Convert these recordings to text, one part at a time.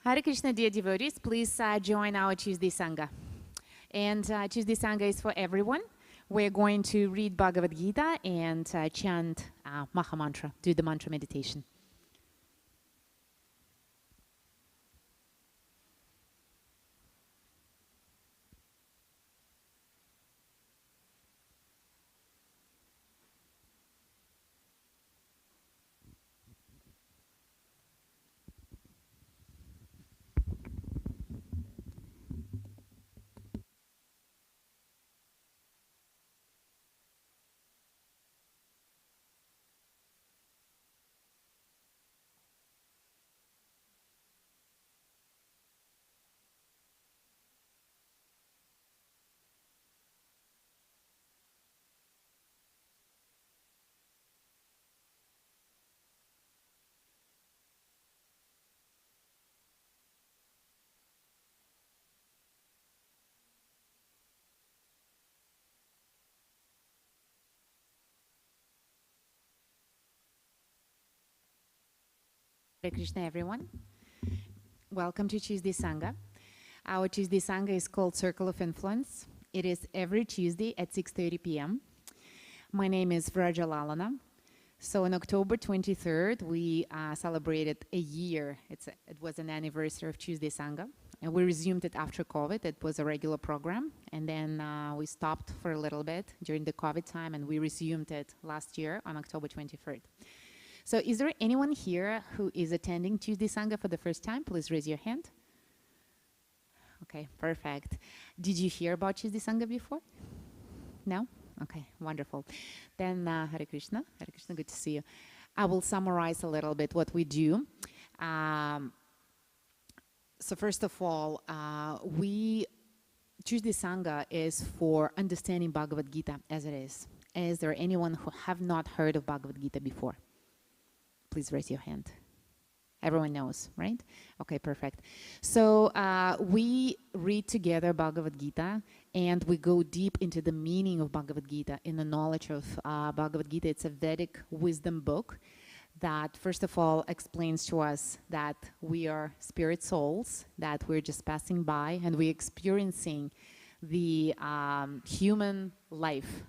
Hare Krishna, dear devotees, please join our Tuesday Sangha. And Tuesday Sangha is for everyone. We're going to read Bhagavad Gita and chant Maha Mantra, do the mantra meditation. Hare Krishna, everyone. Welcome to Tuesday Sangha. Our Tuesday Sangha is called Circle of Influence. It is every Tuesday at 6:30 p.m. My name is Vraja Lalana. So on October 23rd, we celebrated a year. It was an anniversary of Tuesday Sangha. And we resumed it after COVID. It was a regular program. And then we stopped for a little bit during the COVID time, and we resumed it last year on October 23rd. So is there anyone here who is attending Tuesday Sangha for the first time? Please raise your hand. Okay, perfect. Did you hear about Tuesday Sangha before? No? Okay, wonderful. Then Hare Krishna. Hare Krishna, good to see you. I will summarize a little bit what we do. So first of all, Tuesday Sangha is for understanding Bhagavad Gita as it is. Is there anyone who have not heard of Bhagavad Gita before? Please raise your hand. Everyone knows, right? Okay, perfect. So we read together Bhagavad Gita, and we go deep into the meaning of Bhagavad Gita, in the knowledge of Bhagavad Gita. It's a Vedic wisdom book that, first of all, explains to us that we are spirit souls, that we're just passing by, and we're experiencing the human life.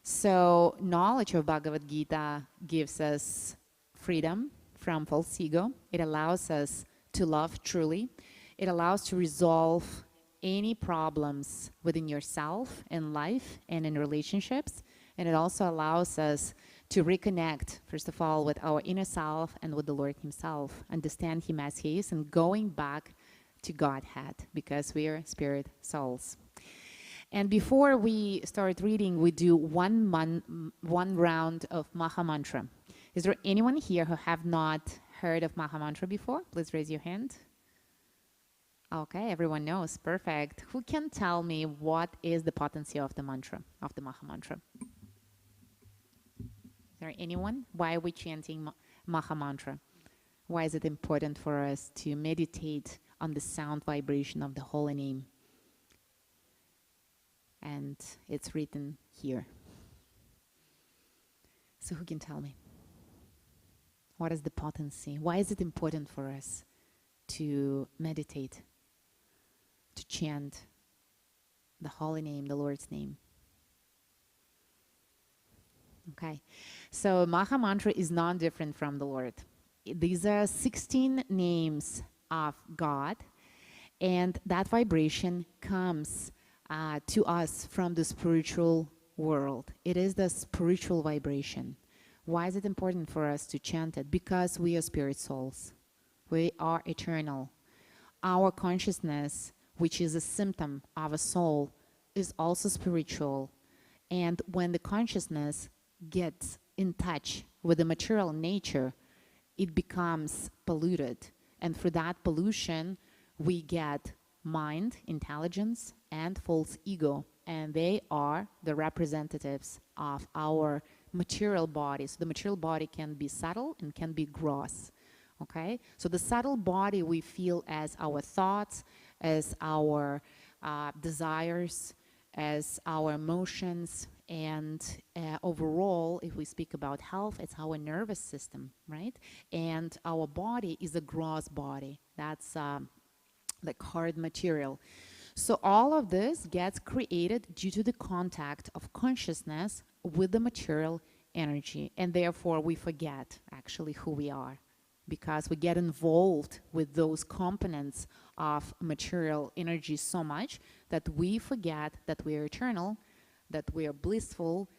So knowledge of Bhagavad Gita gives us freedom from false ego. It allows us to love truly. It allows to resolve any problems within yourself, in life, and in relationships. And it also allows us to reconnect, first of all, with our inner self and with the Lord Himself, understand Him as He is, and going back to Godhead, because we are spirit souls. And before we start reading, we do one round of Maha Mantra. Is there anyone here who have not heard of Maha Mantra before? Please raise your hand. Okay, everyone knows. Perfect. Who can tell me what is the potency of the mantra, of the Maha Mantra? Is there anyone? Why are we chanting Maha Mantra? Why is it important for us to meditate on the sound vibration of the holy name? And it's written here. So who can tell me? What is the potency? Why is it important for us to meditate, to chant the holy name, the Lord's name? Okay, so Maha Mantra is not different from the Lord. These are 16 names of God, and that vibration comes to us from the spiritual world. It is the spiritual vibration. Why is it important for us to chant it? Because we are spirit souls. We are eternal. Our consciousness, which is a symptom of a soul, is also spiritual. And when the consciousness gets in touch with the material nature, it becomes polluted. And through that pollution, we get mind, intelligence, and false ego. And they are the representatives of our material body. So the material body can be subtle and can be gross. Okay? So the subtle body we feel as our thoughts, as our desires, as our emotions, And overall, if we speak about health, it's our nervous system, right? And our body is a gross body. That's like hard material. So all of this gets created due to the contact of consciousness with the material energy. And therefore, we forget actually who we are, because we get involved with those components of material energy so much that we forget that we are eternal, that we are blissful,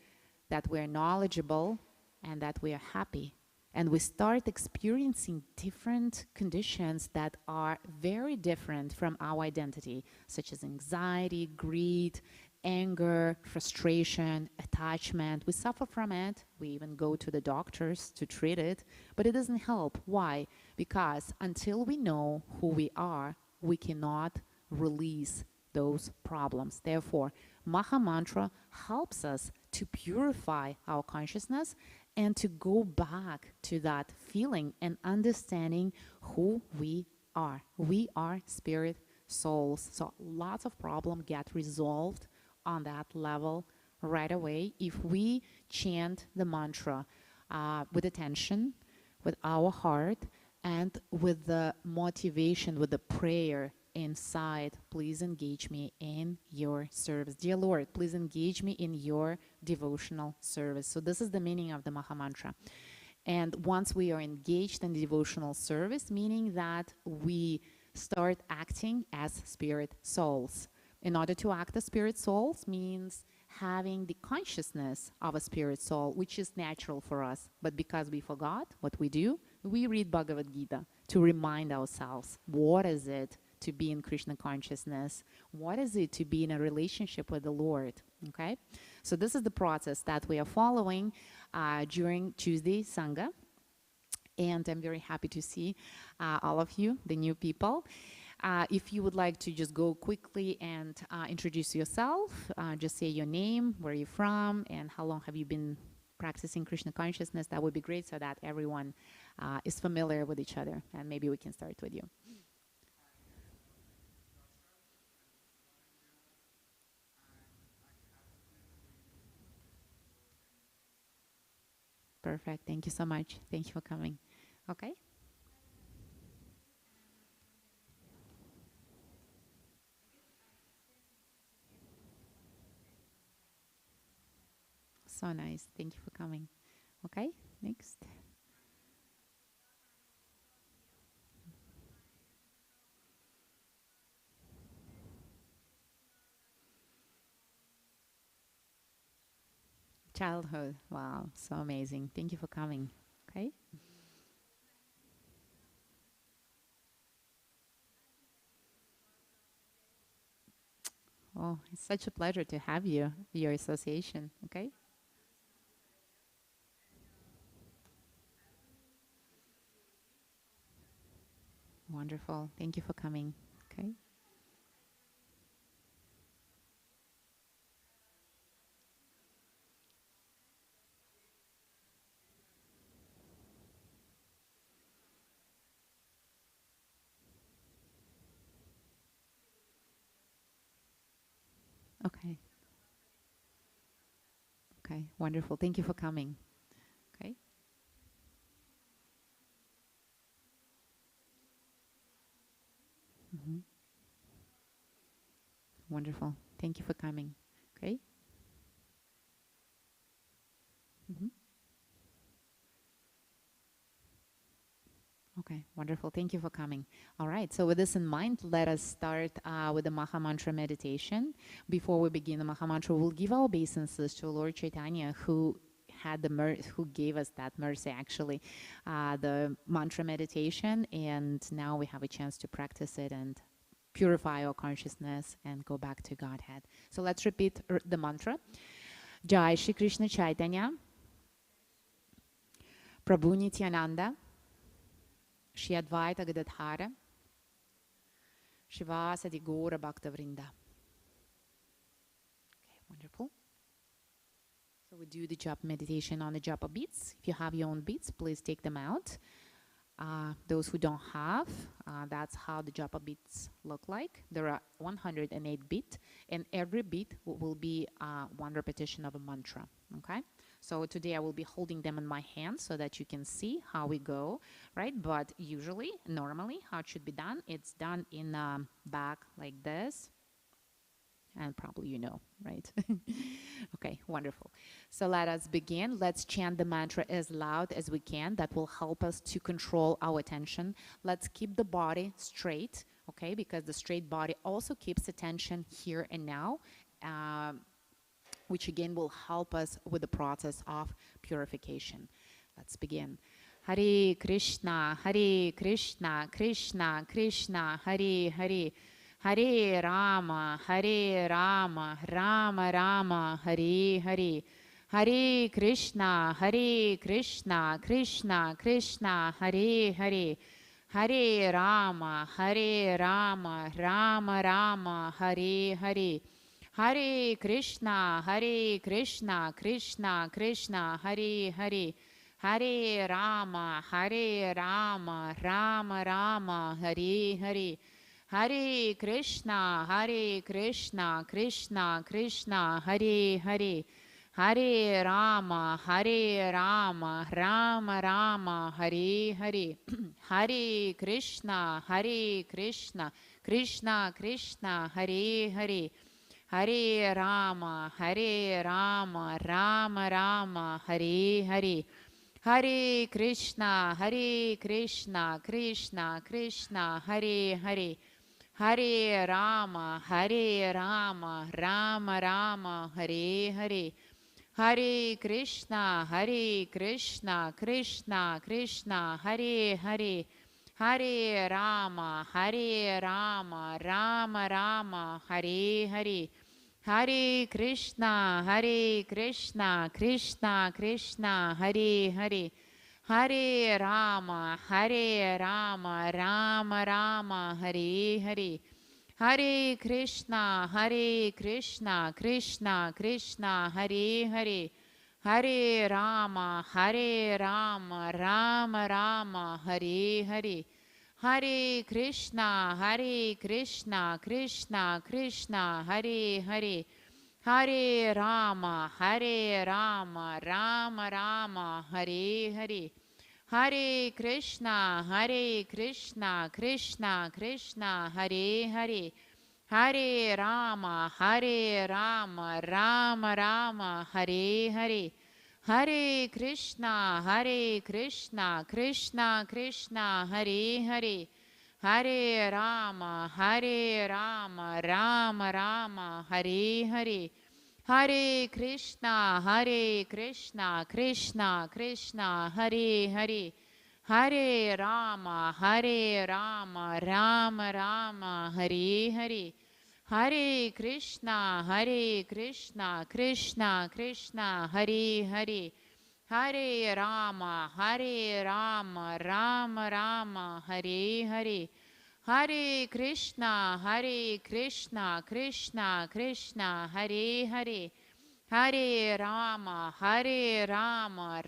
that we are knowledgeable, and that we are happy. And we start experiencing different conditions that are very different from our identity, such as anxiety, greed, anger, frustration, attachment. We suffer from it. We even go to the doctors to treat it, but it doesn't help. Why? Because until we know who we are, we cannot release those problems. Therefore, Maha Mantra helps us to purify our consciousness and to go back to that feeling and understanding who we are. We are spirit souls. So lots of problems get resolved on that level right away if we chant the mantra with attention, with our heart, and with the motivation, with the prayer inside. Please engage me in your service. Dear Lord, please engage me in your devotional service. So this is the meaning of the Maha Mantra. And once we are engaged in the devotional service, meaning that we start acting as spirit souls. In order to act as spirit souls means having the consciousness of a spirit soul, which is natural for us. But because we forgot what we do, we read Bhagavad Gita to remind ourselves, what is it to be in Krishna consciousness? What is it to be in a relationship with the Lord? Okay, so this is the process that we are following during Tuesday Sangha. And I'm very happy to see all of you, the new people. If you would like to just go quickly and introduce yourself, just say your name, where you're from, and how long have you been practicing Krishna consciousness, that would be great so that everyone is familiar with each other. And maybe we can start with you. Perfect. Thank you so much. Thank you for coming. Okay. So nice. Thank you for coming. Okay. Next. Childhood. Wow. So amazing. Thank you for coming. Okay. Oh, it's such a pleasure to have you, your association. Okay. Wonderful. Thank you for coming. Okay. Okay. Okay. Wonderful. Thank you for coming. Okay. Mm-hmm. Wonderful. Thank you for coming. Okay. Mm-hmm. Okay, wonderful. Thank you for coming. All right, so with this in mind, let us start with the Maha Mantra meditation. Before we begin the Maha Mantra, we'll give our obeisances to Lord Chaitanya, who had who gave us that mercy, actually, the mantra meditation, and now we have a chance to practice it and purify our consciousness and go back to Godhead. So let's repeat the mantra. Jai Shri Krishna Chaitanya, Prabhu Nityananda, Shri Advaita Gadadhara, Shivasati Gaura Bhakta Vrinda. Okay, wonderful. So we do the japa meditation on the japa beats. If you have your own beats, please take them out. Those who don't have, that's how the japa beats look like. There are 108 beats, and every beat will be one repetition of a mantra. Okay, so today I will be holding them in my hands so that you can see how we go, right? But usually, normally, how it should be done, it's done in back like this. And probably you know, right? Okay, wonderful. So let us begin. Let's chant the mantra as loud as we can. That will help us to control our attention. Let's keep the body straight, okay? Because the straight body also keeps attention here and now, which again will help us with the process of purification. Let's begin. Hare Krishna, Hare Krishna, Krishna Krishna, Hare Hare. Hare Rama, Rama Rama, Hare Hare. Hare Krishna, Krishna Krishna, Hare Hare. Hare Rama, Rama Rama, Hare Hare. Hare Krishna, Krishna Krishna, Hare Hare. Hare Rama, Rama Rama, Hare Hare. Hare Krishna, Krishna Krishna, Hare Hare. Hare Rama, Rama Rama, Hare Hare. Hare Krishna, Krishna Krishna, Hare Hare. Hare Rama, Rama Rama, Hare Hare. Hare Krishna, Krishna Krishna, Hare Hare. Hare Rama, Rama Rama, Hare Hare. Hare Krishna, Krishna Krishna, Hare Hare. Hare Rama, Rama Rama, Hare Hare. Hare Krishna, Krishna Krishna, Hare Hare. Hare Rama, Rama Rama, Hare Hare. Hare Krishna, Krishna Krishna, Hare Hare. Hare Rama, Rama Rama, Hare Hare. Hare Krishna, Krishna Krishna, Hare Hare. Hare Rama, Rama Rama, Hare Hare. Hare Krishna, Krishna Krishna, Hare Hare. Hare Rama, Rama Rama, Hare Hare. Hare Krishna, Krishna Krishna, Hare Hare. Hare Rama, Rama Rama, Hare Hare. Hare Krishna, Krishna Krishna, Hare Hare. Hare Rama, Rama Rama, Hare Hare. Hare Krishna, Krishna Krishna, Hare Hare. Hare Rama, Rama Rama, Hare Hare. Hare Krishna, Krishna Krishna, Hare Hare. Hare Rama,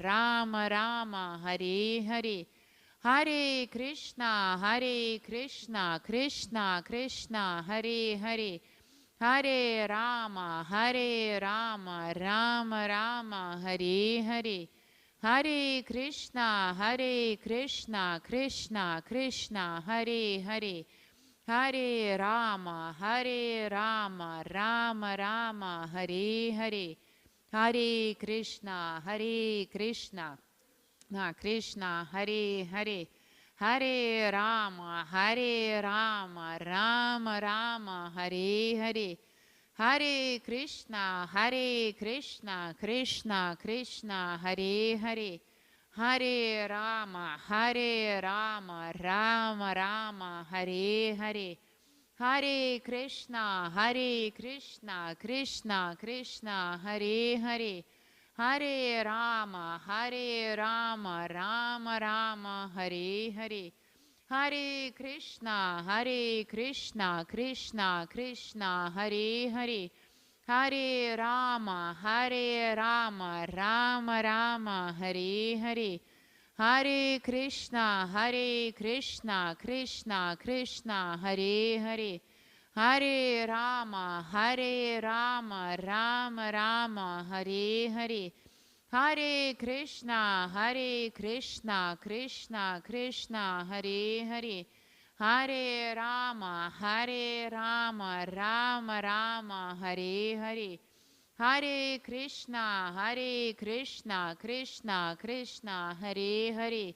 Rama Rama, Hare Hare. Hare Krishna, Krishna Krishna, Hare Hare. Hare Rama, Rama Rama, Hare Hare. Hare Krishna, Krishna Krishna, Hare Hare. Hare Rama, Rama Rama, Hare Hare. Hare Krishna, Krishna Krishna, Hare Hare. Hare Rama, Rama Rama, Hare Hare. Hare Krishna, Krishna Krishna, Hare Hare. Hare Rama, Rama Rama, Hare Hare. Hare Krishna, Krishna Krishna, Hare Hare. Hare Rama, Rama Rama, Hare Hare. Hare Krishna, Krishna Krishna, Hare Hare. Hare Rama, Rama Rama, Hare Hare. Hare Krishna, Krishna Krishna, Hare Hare, Hare Rama, Rama Rama, Hare Hare, Hare Krishna, Krishna Krishna, Hare Hare, Hare Rama, Rama Rama, Hare Hare, Hare Krishna, Krishna Krishna, Hare Hare,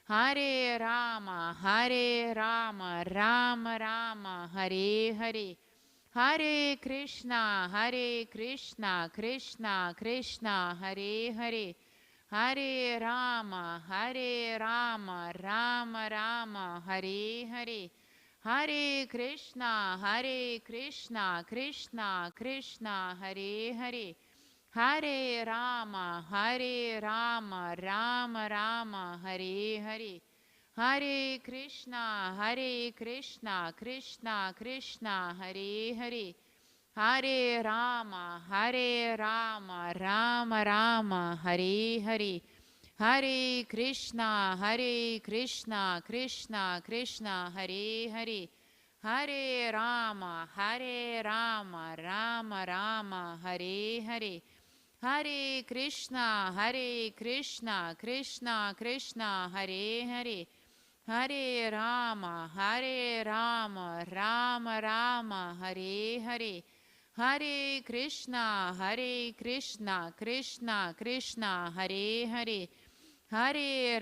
Hare Rama, Rama Rama, Hare Hare, Hare Krishna, Krishna Krishna, Hare Hare, Hare Rama, Rama Rama, Hare Hare, Hare Krishna, Krishna Krishna, Hare Hare, Hare Rama, Rama Rama, Hare Hare, Hare Krishna, Krishna Krishna, Hare Hare, Hare Rama, Rama Rama, Hare Hare, Hare Krishna, Krishna Krishna, Hare Hare, Hare Rama, Rama Rama, Hare Hare, Hare Krishna, Krishna Krishna, Hare Hare, Hare Rama, Rama Rama, Hare Hare, Hare Krishna, Krishna Krishna, Hare Hare, Hare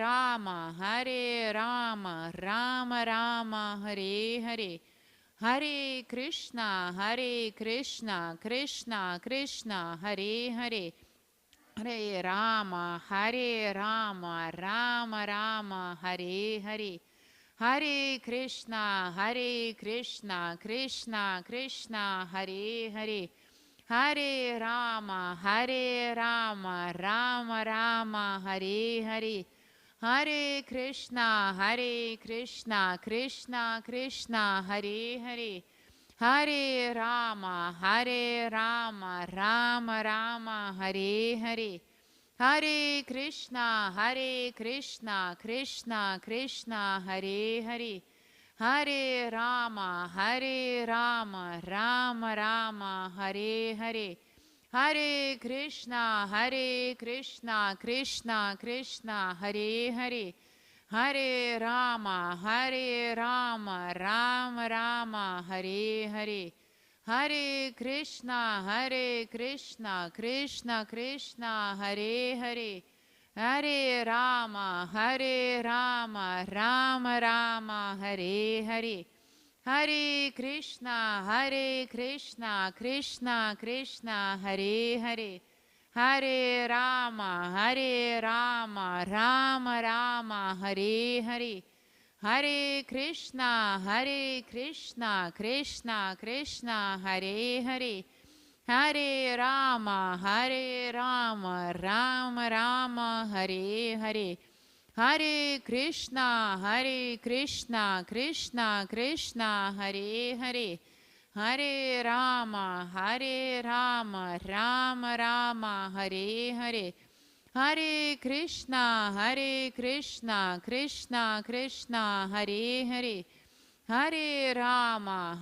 Rama, Rama Rama, Hare Hare, Hare Krishna, Krishna Krishna, Hare Hare, Hare Rama, Rama Rama, Hare Hare, Hare Krishna, Krishna Krishna, Hare Hare, Hare Rama, Rama Rama, Hare Hare, Hare Krishna, Krishna Krishna, Hare Hare, Hare Rama, Rama Rama, Hare Hare, Hare Krishna, Krishna Krishna, Hare Hare, Hare Rama, Rama Rama, Hare Hare, Hare Krishna, Krishna Krishna, Hare Hare, Hare Rama, Rama Rama, Hare Hare, Hare Krishna, Krishna Krishna, Hare Hare, Hare Rama, Rama Rama, Hare Hare, Hare Krishna, Krishna Krishna, Hare Hare, Hare Rama, Rama Rama, Hare Hare, Hare Krishna, Krishna Krishna, Hare Hare, Hare Rama, Rama Rama, Hare Hare, Hare Krishna, Krishna Krishna, Hare Hare, Hare Rama, Rama Rama, Hare Hare, Hare Krishna, Krishna Krishna, Hare Hare, Hare Rama,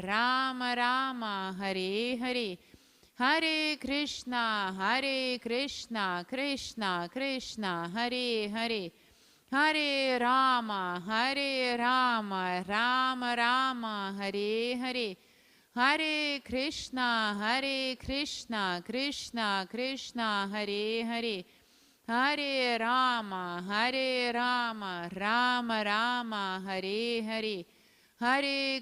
Rama Rama, Hare Hare, Hare Krishna, Krishna Krishna, Hare Hare, Hare Rama, Rama Rama, Hare Hare, Hare Krishna, Krishna Krishna, Hare Hare, Hare Rama, Rama Rama, Hare Hare, Hare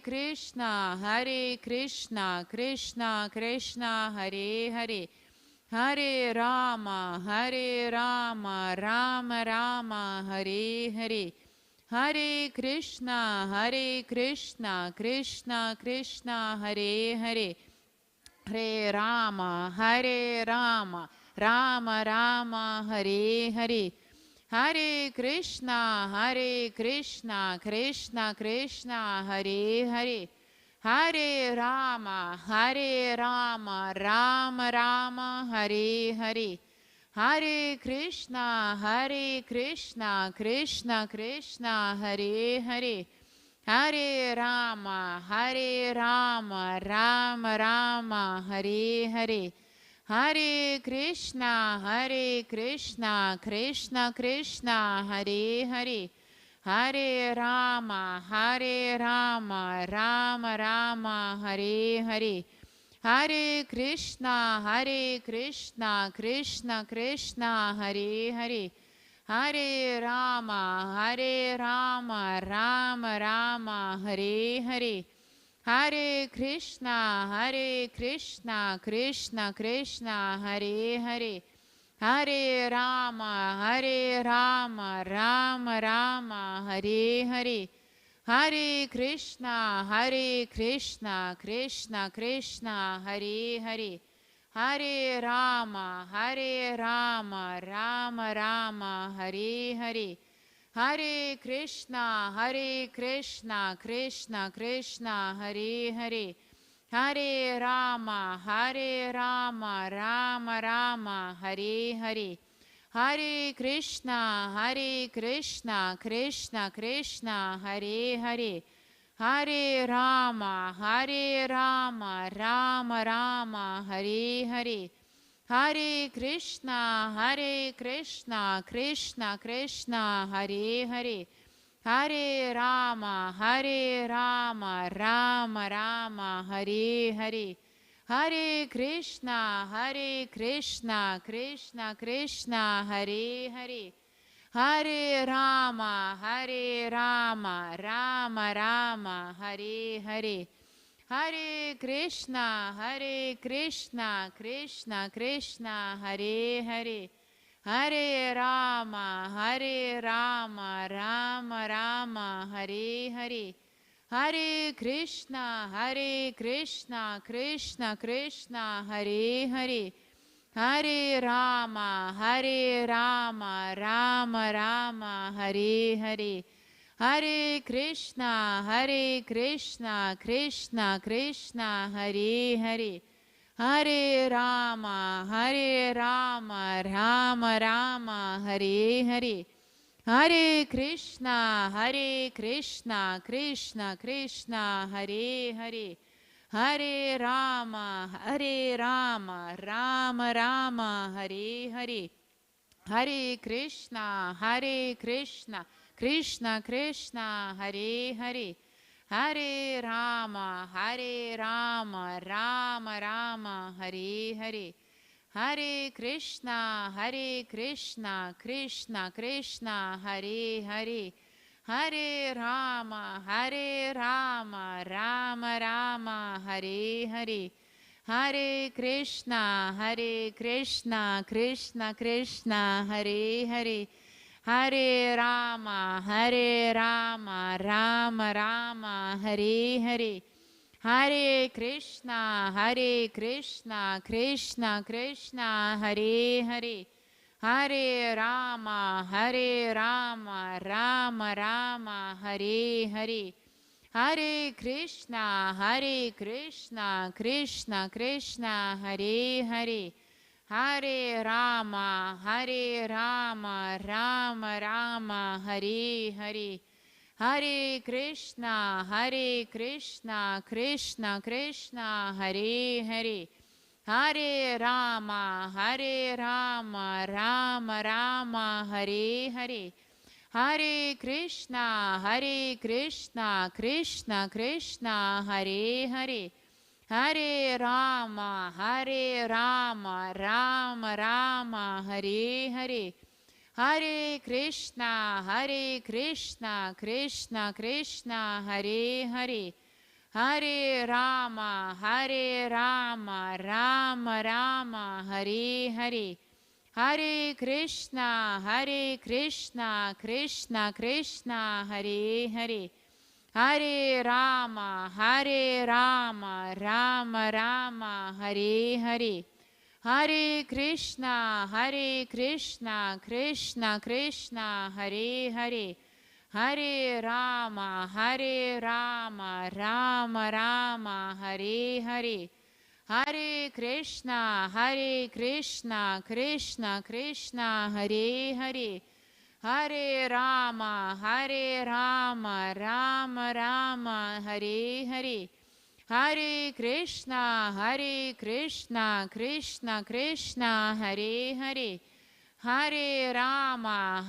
Krishna, Krishna Krishna, Hare Hare, Hare Rama, Rama Rama, Hare Hare, Hare Krishna, Krishna Krishna, Hare Hare, Hare Rama, Rama Rama, Hare Hare, Hare Krishna, Krishna Krishna, Hare Hare, Hare Rama, Rama Rama, Hare Hare, Hare Krishna, Krishna Krishna, Hare Hare. Hare Rama, Rama Rama, Hare Hare. Hare Krishna, Krishna Krishna, Hare Hare. Hare Rama, Rama Rama, Hare Hare. Hare Krishna, Krishna Krishna, Hare Hare. Hare Rama, Rama Rama, Hare Hare. Hare Krishna, Krishna Krishna, Hare Hare. Hare Rama, Rama Rama, Hare Hare. Hare Krishna, Krishna Krishna, Hare Hare. Hare Rama, Rama Rama, Hare Hare. Hare Krishna, Krishna Krishna, Hare Hare. Hare Rama, Rama Rama, Hare Hare. Hare Krishna, Krishna Krishna, Hare Hare. Hare Rama, Rama Rama, Hare Hare. Hare Krishna, Krishna Krishna, Hare Hare. Hare Rama, Rama Rama, Hare Hare. Hare Krishna, Krishna Krishna, Hare Hare. Hare Rama, Rama Rama, Hare Hare. Hare Krishna, Krishna Krishna, Hare Hare. Hare Rama, Rama Rama, Hare Hare. Hare Krishna, Krishna Krishna, Hare Hare. Hare Rama, Rama Rama, Hare Hare. Hare Krishna, Krishna Krishna, Hare Hare. Hare Rama, Rama Rama, Hare Hare. Hare Krishna, Krishna Krishna, Hare Hare. Hare Rama, Rama Rama, Hare Hare. Hare Krishna, Krishna Krishna, Hare Hare. Hare Rama, Rama Rama, Hare Hare. Hare Krishna, Krishna Krishna, Hare Hare. Hare Rama, Rama Rama, Hare Hare. Hare Krishna, Krishna Krishna, Hare Hare. Hare Rama, Rama Rama, Hare Hare. Hare Krishna, Krishna Krishna, Hare Hare. Hare Rama, Rama Rama, Hare Hare. Hare Krishna, Krishna Krishna, Hare Hare. Hare Rama, Rama Rama, Hare Hare. Hare Krishna, Krishna Krishna, Hare Hare. Hare Rama, Rama Rama, Hare Hare. Hare Krishna, Krishna Krishna, Hare Hare. Hare Rama, Rama Rama, Hare Hare. Hare Krishna, Krishna Krishna, Hare Hare. Hare Rama, Rama Rama, Hare Hare. Hare Krishna, Krishna Krishna, Hare Hare. Hare Rama, Rama Rama, Hare Hare. Hare Krishna, Krishna Krishna, Hare Hare. Hare Rama, Rama Rama, Hare Hare. Hare Krishna, Krishna Krishna, Hare Hare, Hare Rama, Rama Rama, Hare Hare, Hare Krishna, Krishna Krishna, Hare Hare, Hare Rama,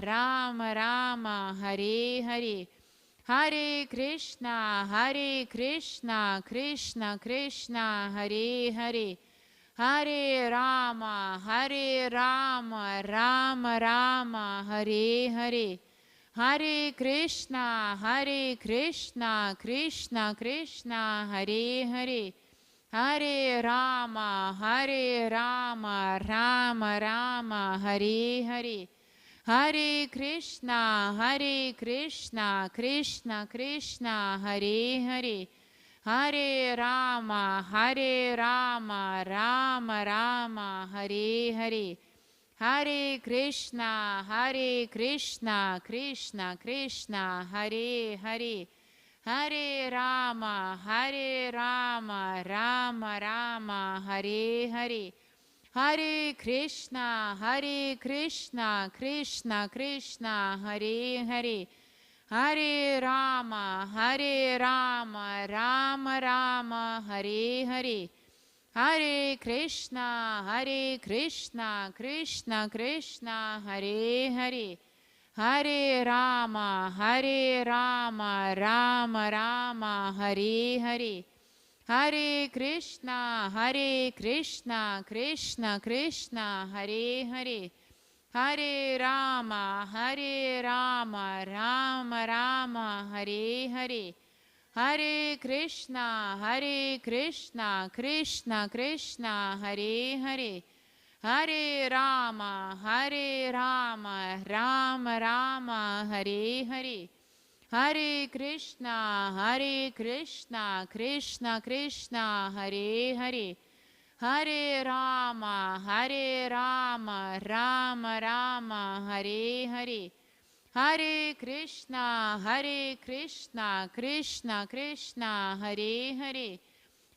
Rama Rama, Hare Hare, Hare Krishna, Krishna Krishna, Hare Hare, Hare Rama, Rama Rama, Hare Hare, Hare Krishna, Krishna Krishna, Hare Hare, Hare Rama, Rama Rama, Hare Hare, Hare Krishna, Krishna Krishna, Hare Hare, Hare Rama, Rama Rama, Hare Hare, Hare Krishna, Krishna Krishna, Hare Hare, Hare Rama, Rama Rama, Hare Hare, Hare Krishna, Krishna Krishna, Hare Hare, Hare Rama, Rama Rama, Hare Hare, Hare Krishna, Krishna Krishna, Hare Hare, Hare Rama, Rama Rama, Hare Hare, Hare Krishna, Krishna Krishna, Hare Hare, Hare Rama, Rama Rama, Hare Hare, Hare Krishna, Krishna Krishna, Hare Hare, Hare Rama, Rama Rama, Hare Hare, Hare Krishna, Krishna Krishna, Hare Hare, Hare Rama, Rama Rama, Hare Hare, Hare Krishna, Krishna Krishna, Hare Hare,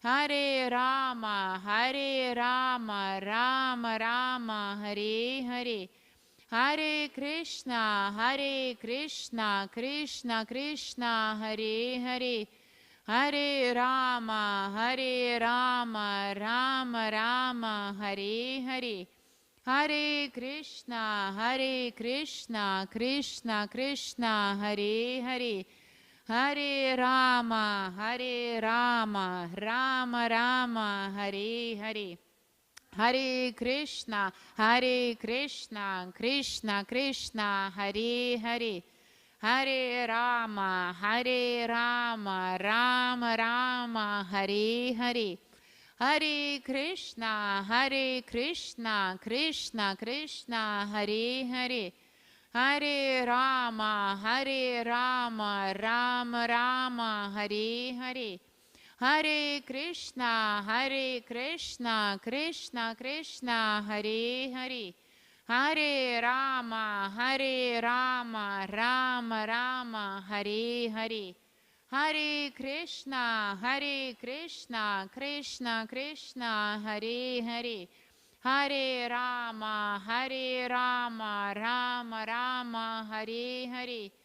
Hare Rama, Rama Rama, Hare Hare, Hare Krishna, Krishna Krishna, Hare Hare, Hare Rama, Rama Rama, Hare Hare, Hare Krishna, Krishna Krishna, Hare Hare, Hare Rama, Rama Rama, Hare Hare, Hare Krishna, Krishna Krishna, Hare Hare, Hare Rama, Rama Rama, Hare Hare, Hare Krishna, Krishna Krishna, Hare Hare, Hare Rama, Rama Rama, Hare Hare, Hare Krishna, Krishna Krishna, Hare Hare, Hare Rama, Rama Rama, Hare Hare, Hare Krishna, Krishna Krishna, Hare Hare, Hare Rama, Rama Rama, Hare Hare,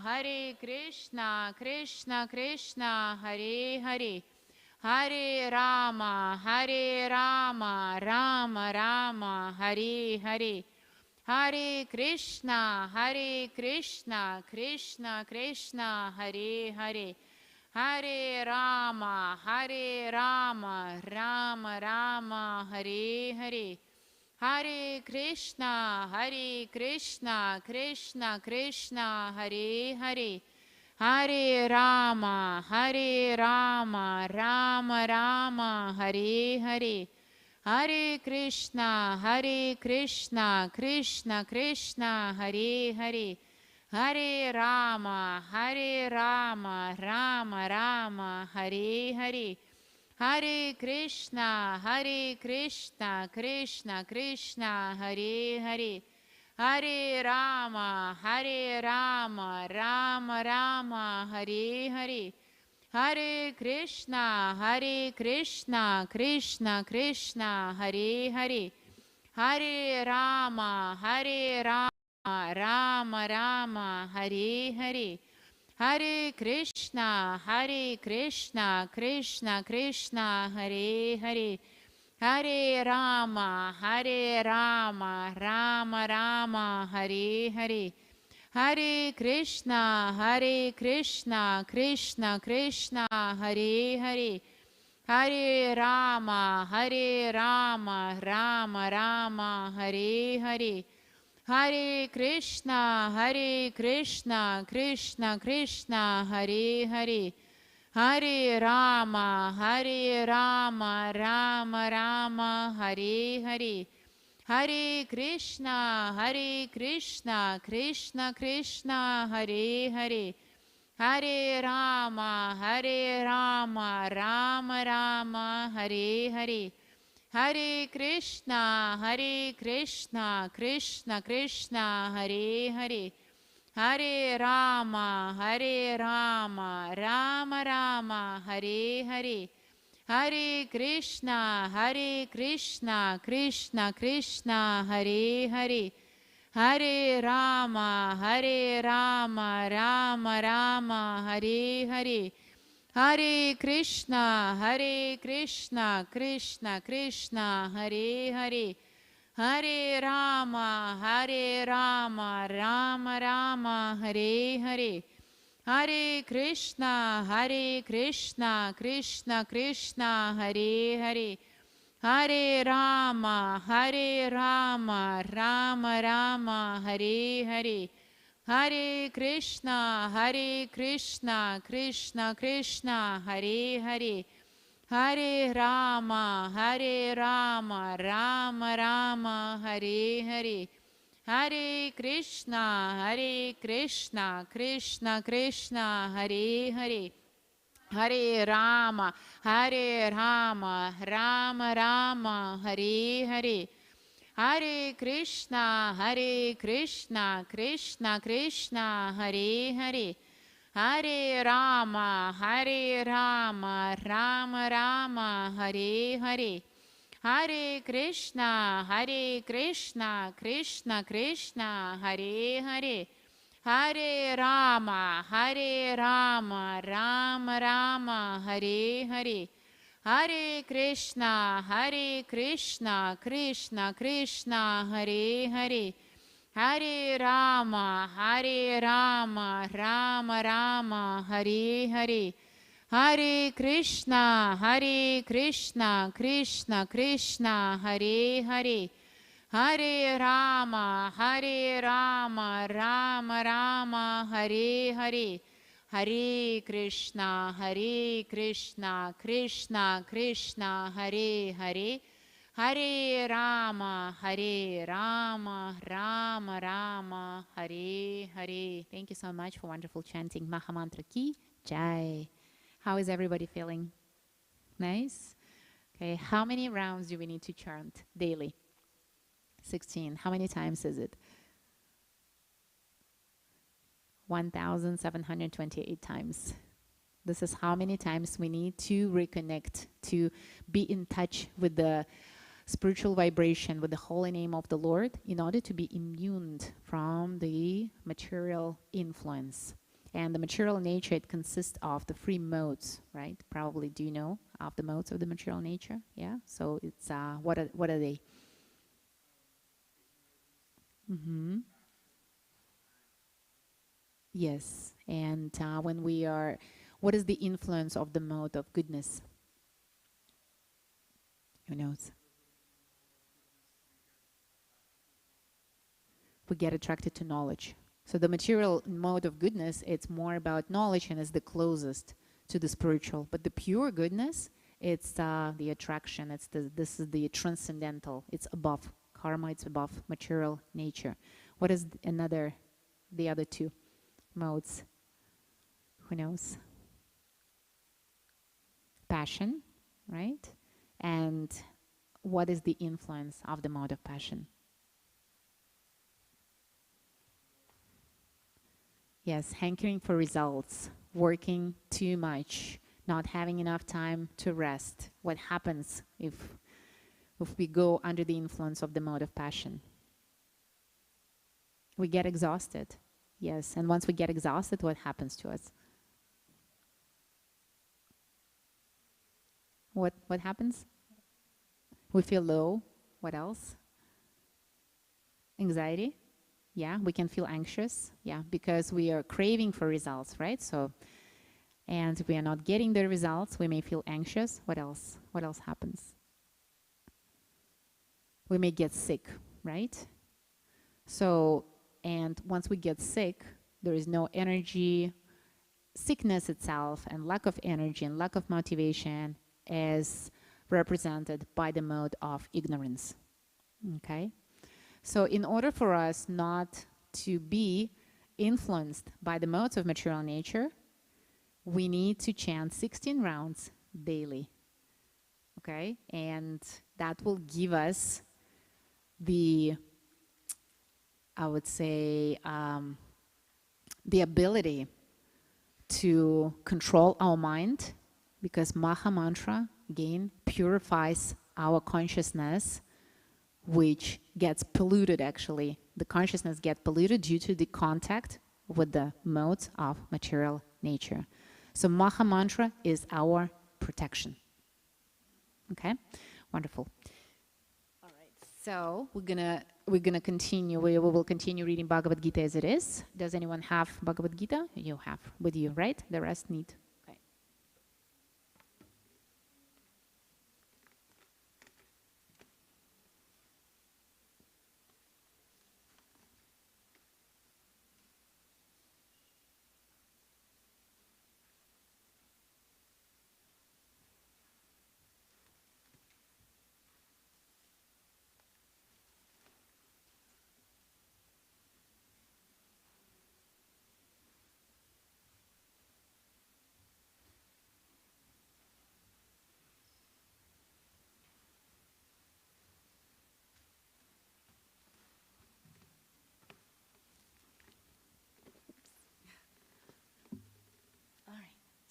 Hare Krishna, Krishna Krishna, Hare Hare, Hare Rama, Rama Rama, Hare Hare, Hare Krishna, Krishna Krishna, Hare Hare, Hare Rama, Rama Rama, Hare Hare, Hare Krishna, Krishna Krishna, Hare Hare, Hare Rama, Rama Rama, Hare Hare, Hare Krishna, Krishna Krishna, Hare Hare, Hare Rama, Rama Rama, Hare Hare, Hare Krishna, Krishna Krishna, Hare Hare, Hare Rama, Rama Rama, Hare Hare, Hare Krishna, Krishna Krishna, Hare Hare, Hare Rama, Rama Rama, Hare Hare, Hare Krishna, Krishna Krishna, Hare Hare, Hare Rama, Rama Rama, Hare Hare, Hare Krishna, Krishna Krishna, Hare Hare, Hare Rama, Rama Rama, Hare Hare, Hare Krishna, Krishna Krishna, Hare Hare, Hare Rama, Rama Rama, Hare Hare, Hare Krishna, Krishna Krishna, Hare Hare, Hare Rama, Rama Rama, Hare Hare, Hare Krishna, Krishna Krishna, Hare Hare, Hare Rama, Rama Rama, Hare Hare, Hare Krishna, Krishna Krishna, Hare Hare, Hare Rama, Rama Rama, Hare Hare, Hare Krishna, Krishna Krishna, Hare Hare, Hare Rama, Rama Rama, Hare Hare, Hare Krishna, Krishna Krishna, Hare Hare, Hare Rama, Rama Rama, Hare Hare, Hare Krishna, Krishna Krishna, Hare Hare, Hare Rama, Rama Rama, Hare Hare, Hare Krishna, Krishna Krishna, Hare Hare, Hare Rama, Rama Rama, Hare Hare, Hare Krishna, Krishna Krishna, Hare Hare, Hare Rama, Rama Rama, Hare Hare, Hare Krishna, Krishna Krishna, Hare Hare, Hare Rama, Rama Rama, Hare Hare, Hare Krishna, Krishna Krishna, Hare Hare, Hare Rama, Rama Rama, Hare Hare, Hare Krishna, Krishna Krishna, Hare Hare, Hare Rama, Rama Rama, Hare Hare, Hare Krishna, Krishna Krishna, Hare Hare, Hare Rama, Rama Rama, Hare Hare. Thank you so much for wonderful chanting. Mahamantra ki jai. How is everybody feeling? Nice? Okay, how many rounds do we need to chant daily? 16. How many times is it? 1,728 times. This is how many times we need to reconnect, to be in touch with the spiritual vibration, with the holy name of the Lord, in order to be immune from the material influence. And the material nature, it consists of the three modes, right? Probably do you know of the modes of the material nature? Yeah. So it's what are they? Yes. And when we are, what is the influence of the mode of goodness? Who knows? We get attracted to knowledge. So the material mode of goodness, it's more about knowledge and is the closest to the spiritual. But the pure goodness, it's the attraction. This is the transcendental. It's above karma. It's above material nature. What is the other two modes? Who knows? Passion, right? And what is the influence of the mode of passion? Yes, hankering for results, working too much, not having enough time to rest. What happens if we go under the influence of the mode of passion? We get exhausted. Yes, and once we get exhausted, what happens to us? What happens? We feel low. What else? Anxiety. Yeah, we can feel anxious. Yeah, because we are craving for results, right? So, and if we are not getting the results, we may feel anxious. What else? What else happens? We may get sick, right? So, and once we get sick, there is no energy. Sickness itself and lack of energy and lack of motivation is represented by the mode of ignorance. Okay? So in order for us not to be influenced by the modes of material nature, we need to chant 16 rounds daily. Okay? And that will give us the, I would say, the ability to control our mind, because Maha Mantra, again, purifies our consciousness, which gets polluted actually. The consciousness gets polluted due to the contact with the modes of material nature. So Maha Mantra is our protection. Okay? Wonderful. All right. So we're gonna continue. We will continue reading Bhagavad Gita as it is. Does anyone have Bhagavad Gita? You have with you, right? The rest need. Okay.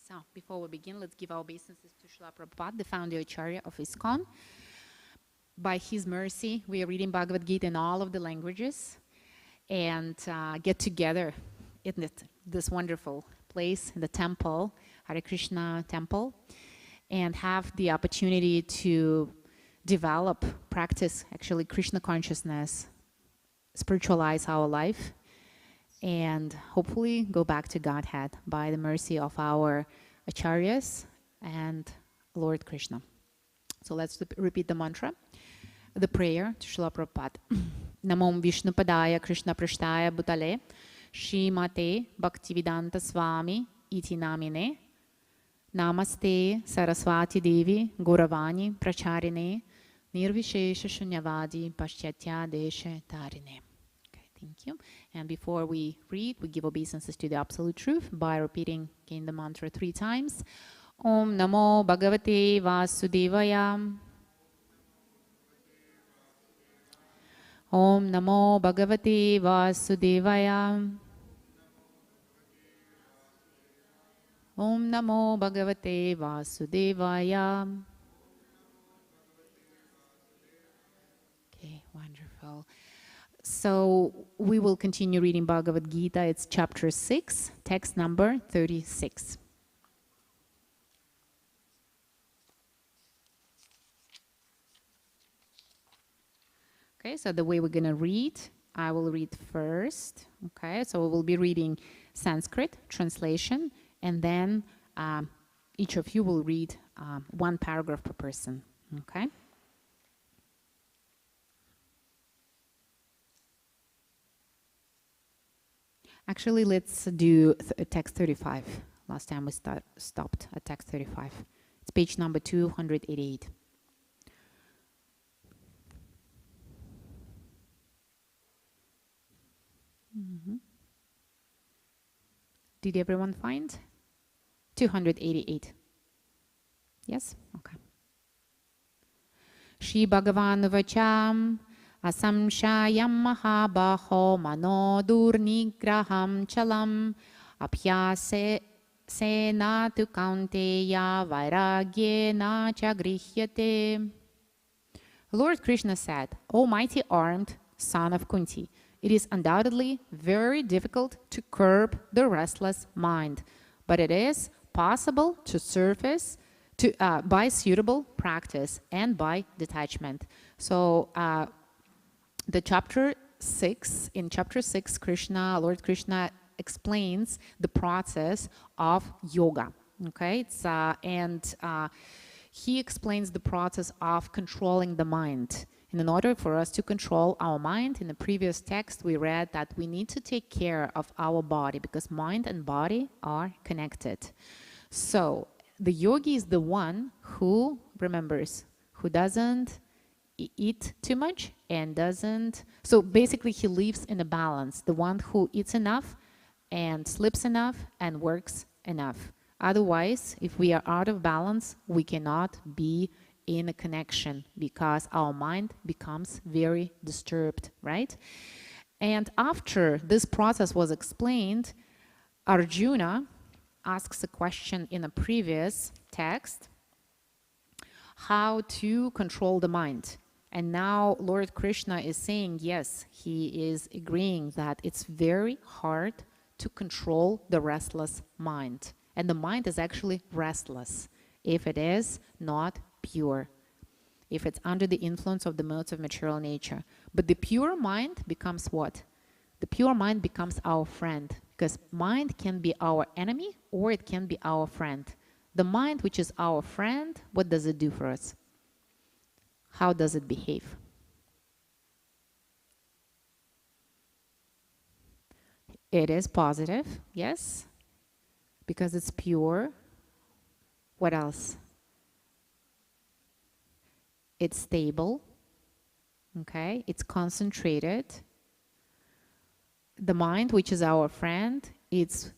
So before we begin, let's give our obeisances to Srila Prabhupada, the founder Acharya of ISKCON. By his mercy, we are reading Bhagavad Gita in all of the languages and get together in this wonderful place, in the temple, Hare Krishna temple, and have the opportunity to develop, practice actually Krishna consciousness, spiritualize our life, and hopefully go back to Godhead by the mercy of our Acharyas and Lord Krishna. So let's repeat the mantra, the prayer to Srila Prabhupada. Namom Vishnu Padaya Krishna Prashtaya Bhutale Srimate Bhaktivedanta Swami Iti Namine Namaste Saraswati Devi Gauravani Pracharine Nirvishesha Shunyavadi Paschatya Deshe Tarine. Thank you. And before we read, we give obeisances to the Absolute Truth by repeating again the mantra 3 times. Om Namo Bhagavate Vasudevaya. Om Namo Bhagavate Vasudevaya. Om Namo Bhagavate Vasudevaya. Okay, wonderful. So we will continue reading Bhagavad Gita. It's chapter 6, text number 36. Okay, so the way we're going to read, I will read first. Okay, so we will be reading Sanskrit translation, and then each of you will read 1 paragraph per person. Okay? Actually, let's do text 35. Last time we stopped at text 35. It's page number 288. Did everyone find? 288. Yes? Okay. Shri Bhagavan Vacham Asamshayam Mahabaho Mano Durnigraham Chalam Apyase Sena tu kaunteya vairagyena cha grihyate. Lord Krishna said, O mighty armed son of Kunti, it is undoubtedly very difficult to curb the restless mind, but it is possible to surface by suitable practice and by detachment. So in chapter 6, Lord Krishna explains the process of yoga. Okay, he explains the process of controlling the mind. And in order for us to control our mind, in the previous text we read that we need to take care of our body because mind and body are connected. So the yogi is the one who remembers, who doesn't eat too much and doesn't, so basically he lives in a balance, the one who eats enough and sleeps enough and works enough. Otherwise, if we are out of balance, we cannot be in a connection because our mind becomes very disturbed, right? And after this process was explained, Arjuna asks a question in a previous text, how to control the mind. And now Lord Krishna is saying, yes, he is agreeing that it's very hard to control the restless mind. And the mind is actually restless if it is not pure, if it's under the influence of the modes of material nature. But the pure mind becomes what? The pure mind becomes our friend, because mind can be our enemy or it can be our friend. The mind, which is our friend, what does it do for us? How does it behave? It is positive, yes, because it's pure. What else? It's stable, okay? It's concentrated. The mind, which is our friend, it's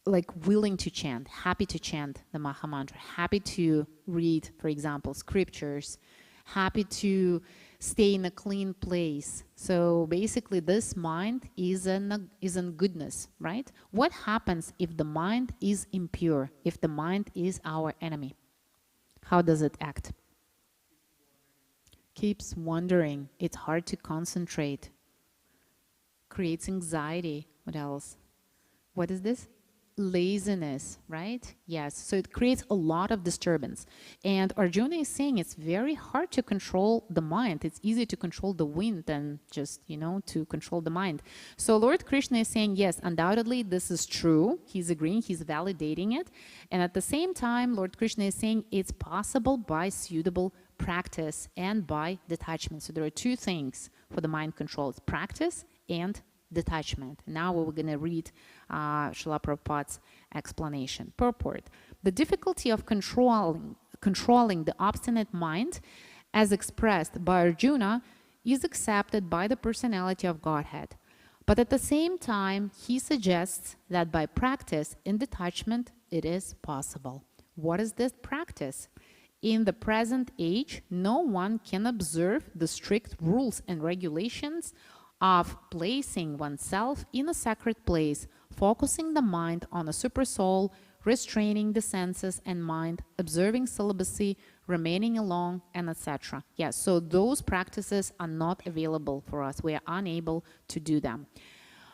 like willing to chant, happy to chant the Maha Mantra, happy to read, for example, scriptures, happy to stay in a clean place. So basically this mind is in goodness, right? What happens if the mind is impure, if the mind is our enemy? How does it act? Keeps wandering. It's hard to concentrate. Creates anxiety. What else? What is this? Laziness, right? Yes. So it creates a lot of disturbance. And Arjuna is saying it's very hard to control the mind. It's easier to control the wind than just, to control the mind. So Lord Krishna is saying, yes, undoubtedly this is true. He's agreeing, he's validating it. And at the same time, Lord Krishna is saying it's possible by suitable practice and by detachment. So there are two things for the mind control. It's practice and detachment. Now we're going to read Srila Prabhupada's explanation. Purport. The difficulty of controlling the obstinate mind, as expressed by Arjuna, is accepted by the personality of Godhead. But at the same time, he suggests that by practice and detachment, it is possible. What is this practice? In the present age, no one can observe the strict rules and regulations of placing oneself in a sacred place, focusing the mind on a supersoul, restraining the senses and mind, observing celibacy, remaining alone, and etc. Yes, so those practices are not available for us. We are unable to do them.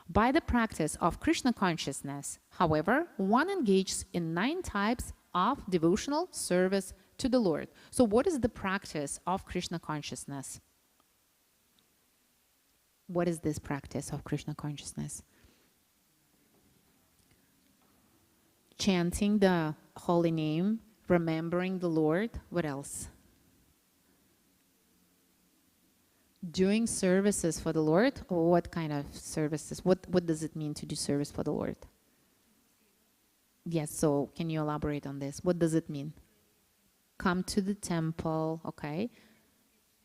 By the practice of Krishna consciousness, however, one engages in 9 types of devotional service to the Lord. So what is the practice of Krishna consciousness? What is this practice of Krishna consciousness? Chanting the holy name, remembering the Lord. What else? Doing services for the Lord. Or what kind of services? What does it mean to do service for the Lord? Yes, so can you elaborate on this? What does it mean? Come to the temple, okay.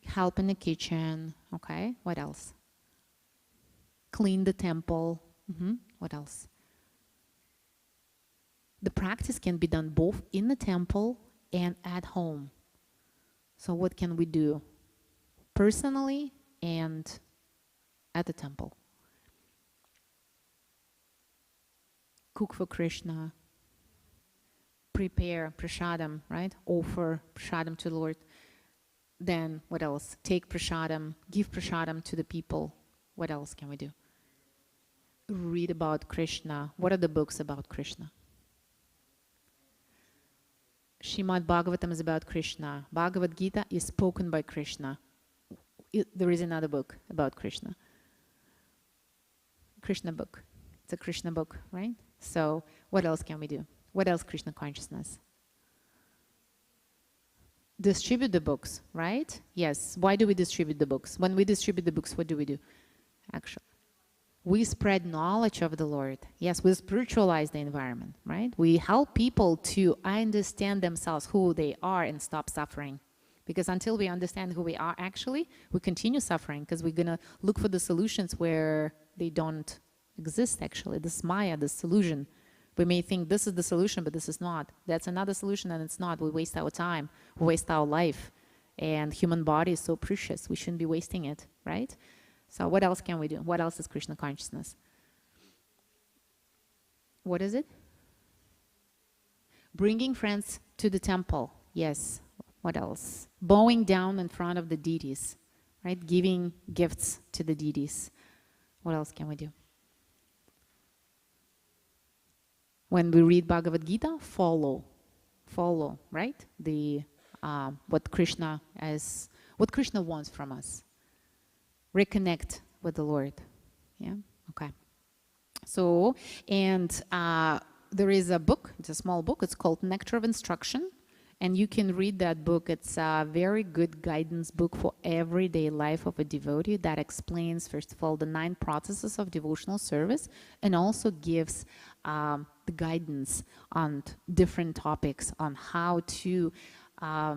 Help in the kitchen, okay. What else? Clean the temple. What else? The practice can be done both in the temple and at home. So what can we do? Personally and at the temple. Cook for Krishna. prepare prasadam, right? Offer prasadam to the Lord. Then what else? Take prasadam, give prasadam to the people. What else can we do? Read about Krishna. What are the books about Krishna? Srimad Bhagavatam is about Krishna. Bhagavad Gita is spoken by Krishna. There is another book about Krishna. Krishna book. It's a Krishna book, right? So what else can we do? What else Krishna consciousness? Distribute the books, right? Yes. Why do we distribute the books? When we distribute the books, what do we do? Actually, we spread knowledge of the Lord. Yes, we spiritualize the environment, right? We help people to understand themselves, who they are, and stop suffering. Because until we understand who we are actually, we continue suffering because we're going to look for the solutions where they don't exist actually. This Maya, this illusion. We may think this is the solution, but this is not. That's another solution and it's not. We waste our time, we waste our life. And human body is so precious. We shouldn't be wasting it, right? So what else can we do? What else is Krishna consciousness? What is it? Bringing friends to the temple. Yes. What else? Bowing down in front of the deities, right? Giving gifts to the deities. What else can we do? When we read Bhagavad Gita, follow, right? What Krishna wants from us. Reconnect with the Lord. Yeah. Okay. So, and there is a book. It's a small book. It's called Nectar of Instruction. And you can read that book. It's a very good guidance book for everyday life of a devotee that explains, first of all, the 9 processes of devotional service and also gives the guidance on different topics on how to, I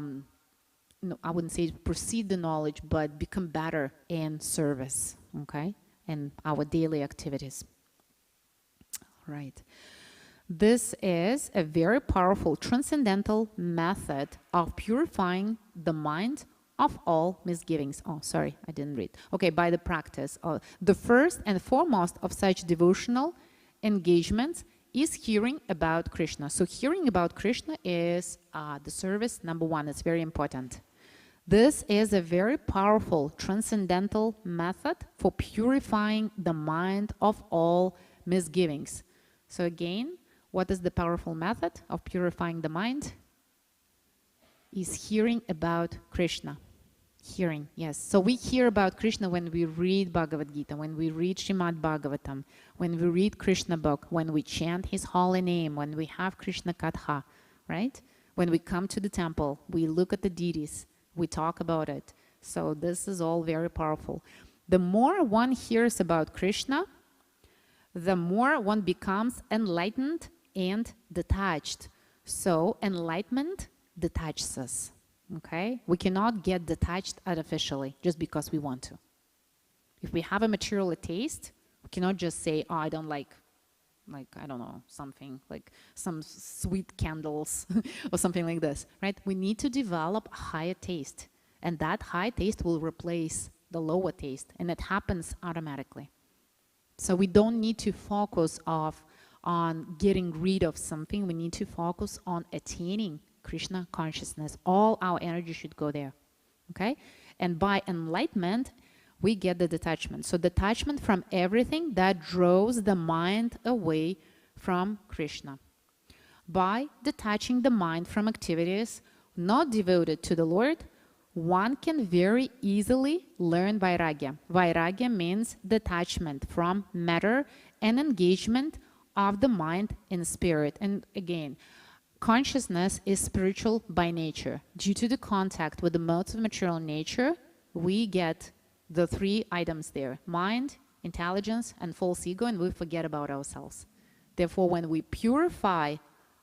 wouldn't say proceed the knowledge, but become better in service, okay, in our daily activities. Right. This is a very powerful transcendental method of purifying the mind of all misgivings. Oh, sorry, I didn't read. Okay, by the practice. The first and foremost of such devotional engagements is hearing about Krishna. So hearing about Krishna is the service number 1. It's very important. This is a very powerful transcendental method for purifying the mind of all misgivings. So again, what is the powerful method of purifying the mind? Is hearing about Krishna. Hearing, yes. So we hear about Krishna when we read Bhagavad Gita, when we read Srimad Bhagavatam, when we read Krishna book, when we chant his holy name, when we have Krishna Katha, right? When we come to the temple, we look at the deities, we talk about it. So this is all very powerful. The more one hears about Krishna, the more one becomes enlightened and detached. So enlightenment detaches us, okay? We cannot get detached artificially just because we want to. If we have a material taste, we cannot just say, oh, I don't like, I don't know, something like some sweet candles or something like this, right? We need to develop a higher taste, and that high taste will replace the lower taste, and it happens automatically. So we don't need to focus on getting rid of something. We need to focus on attaining Krishna consciousness. All our energy should go there, okay? And by enlightenment, we get the detachment. So detachment from everything that draws the mind away from Krishna. By detaching the mind from activities not devoted to the Lord, one can very easily learn Vairagya. Vairagya means detachment from matter and engagement of the mind and spirit. And again, consciousness is spiritual by nature. Due to the contact with the modes of material nature, we get the 3 items there: mind, intelligence, and false ego, and we forget about ourselves. Therefore, when we purify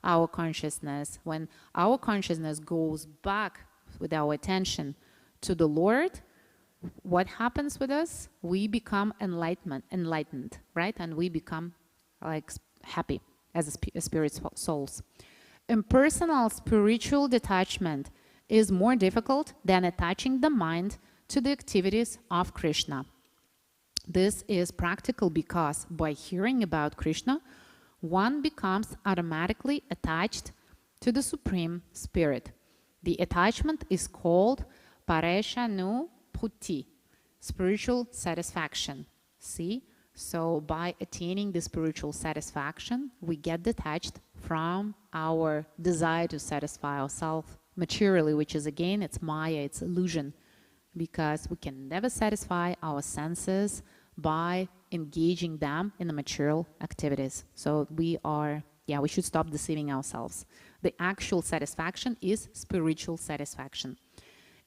our consciousness, when our consciousness goes back with our attention to the Lord, what happens with us? We become enlightened, right? And we become like happy as spirit souls. Impersonal spiritual detachment is more difficult than attaching the mind to the activities of Krishna. This is practical because by hearing about Krishna, one becomes automatically attached to the Supreme Spirit. The attachment is called Pareshanubhuti, spiritual satisfaction. See? So by attaining the spiritual satisfaction, we get detached from our desire to satisfy ourselves materially, which is, again, it's Maya, it's illusion, because we can never satisfy our senses by engaging them in the material activities. So we should stop deceiving ourselves. The actual satisfaction is spiritual satisfaction.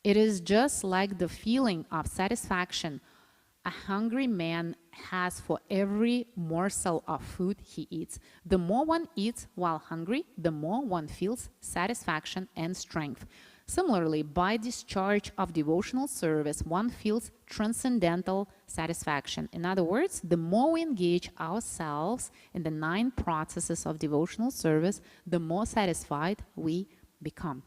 It is just like the feeling of satisfaction a hungry man has for every morsel of food he eats. The more one eats while hungry, the more one feels satisfaction and strength. Similarly, by discharge of devotional service, one feels transcendental satisfaction. In other words, the more we engage ourselves in the 9 processes of devotional service, the more satisfied we become.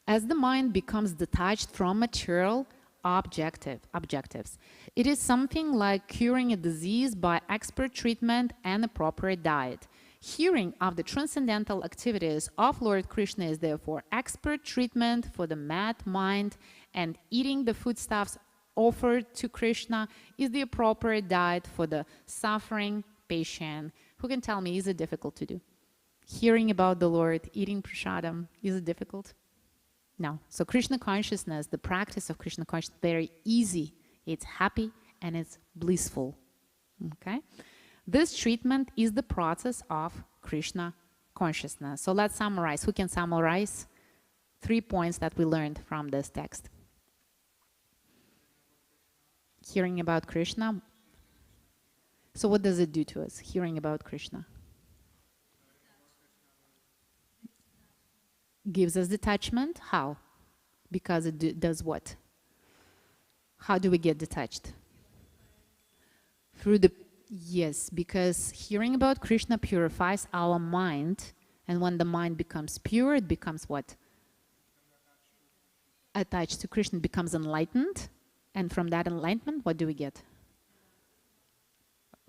As the mind becomes detached from material objectives, it is something like curing a disease by expert treatment and appropriate diet. Hearing of the transcendental activities of Lord Krishna is therefore expert treatment for the mad mind, and eating the foodstuffs offered to Krishna is the appropriate diet for the suffering patient. Who can tell me, is it difficult to do? Hearing about the Lord, eating prasadam, is it difficult? No. So Krishna consciousness, the practice of Krishna consciousness, very easy. It's happy and it's blissful. Okay? This treatment is the process of Krishna consciousness. So let's summarize. Who can summarize 3 points that we learned from this text? Hearing about Krishna. So what does it do to us, hearing about Krishna? Gives us detachment. How? Because it does what? How do we get detached? Through the... Yes, because hearing about Krishna purifies our mind, and when the mind becomes pure, it becomes what? Attached to Krishna, becomes enlightened, and from that enlightenment, what do we get?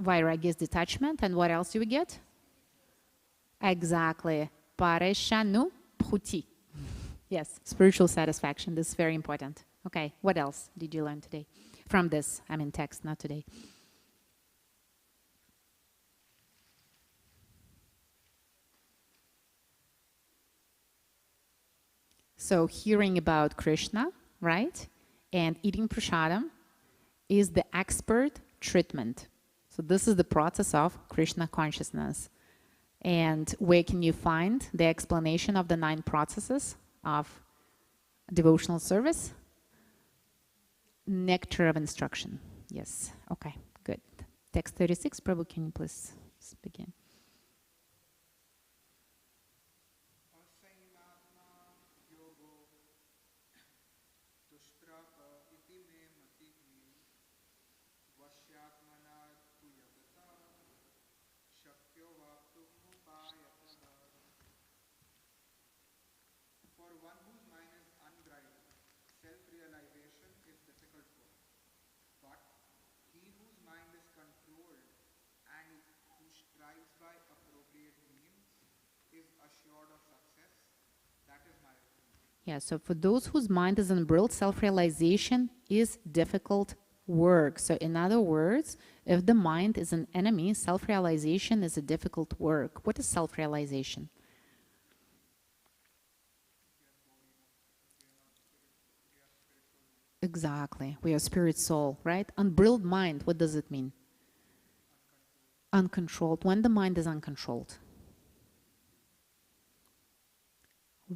Vairagya is detachment, and what else do we get? Exactly. Pareshanubhuti. Yes, spiritual satisfaction. This is very important. Okay, what else did you learn today? From this, I mean text, not today. So hearing about Krishna, right, and eating prasadam is the expert treatment. So this is the process of Krishna consciousness. And where can you find the explanation of the 9 processes of devotional service? Nectar of instruction. Yes. Okay, good. Text 36, Prabhu, can you please begin? Yeah, so for those whose mind is unbridled, self-realization is difficult work. So in other words, if the mind is an enemy, self-realization is a difficult work. What is self-realization? Exactly. We are spirit soul, right? Unbridled mind, what does it mean? Uncontrolled. When the mind is uncontrolled?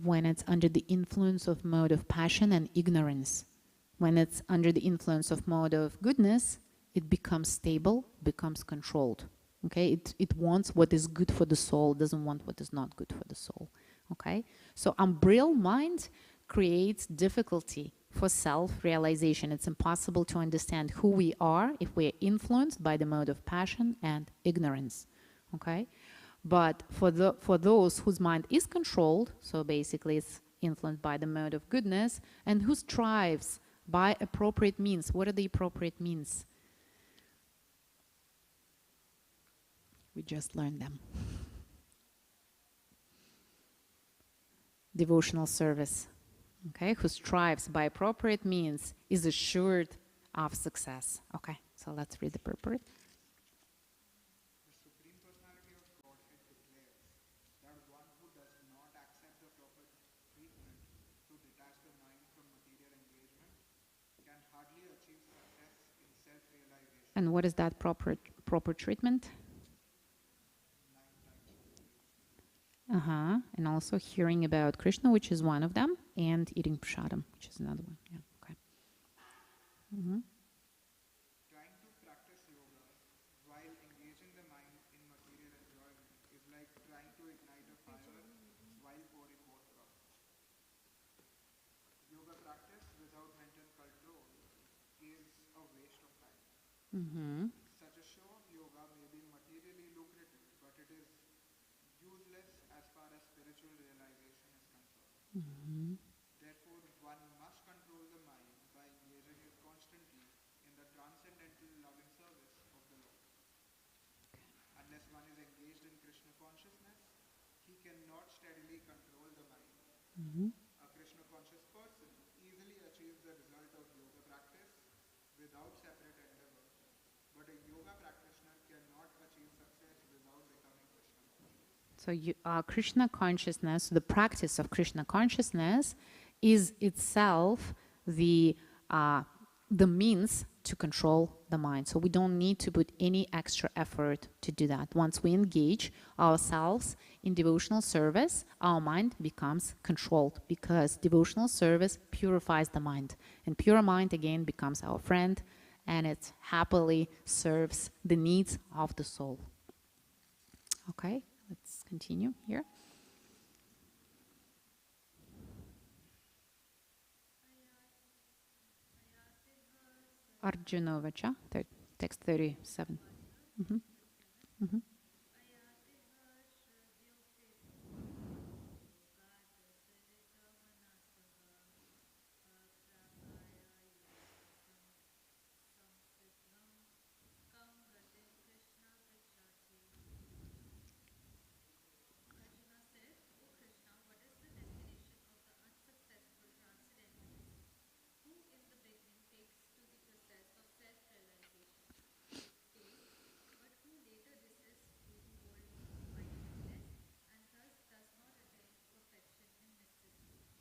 When it's under the influence of mode of passion and ignorance. When it's under the influence of mode of goodness, it becomes stable, becomes controlled. Okay, it wants what is good for the soul, doesn't want what is not good for the soul. Okay, so unbridled mind creates difficulty for self-realization. It's impossible to understand who we are if we are influenced by the mode of passion and ignorance. Okay. But for those whose mind is controlled, so basically it's influenced by the mode of goodness, and who strives by appropriate means. What are the appropriate means? We just learned them. devotional service, okay, who strives by appropriate means is assured of success. Okay, so let's read the purport. The Supreme Personality of Godhead declares that one who does not accept the proper treatment to detach the mind from material engagement can hardly achieve success in self-realization. And what is that proper treatment? 9 times. And also hearing about Krishna, which is one of them, and eating prasadam, which is another one. Yeah. Okay. Trying to practice yoga while engaging the mind in material enjoyment is like trying to ignite a fire while pouring vodka. Yoga practice without mental control is a waste of time. Such a show of yoga may be materially lucrative, but it is useless as far as spiritual realization is concerned. Therefore, one must control the mind by engaging it constantly in the transcendental loving service of the Lord. Unless one is engaged in Krishna consciousness, he cannot steadily control the mind. A Krishna conscious person easily achieves the result of yoga practice without separate endeavor, but a yoga practitioner cannot achieve success without becoming Krishna conscious. So Krishna consciousness, the practice of Krishna consciousness, is itself the means to control the mind. So we don't need to put any extra effort to do that. Once we engage ourselves in devotional service, our mind becomes controlled because devotional service purifies the mind. And pure mind, again, becomes our friend, and it happily serves the needs of the soul. Okay, let's continue here. Arjuna Vacha, text 37.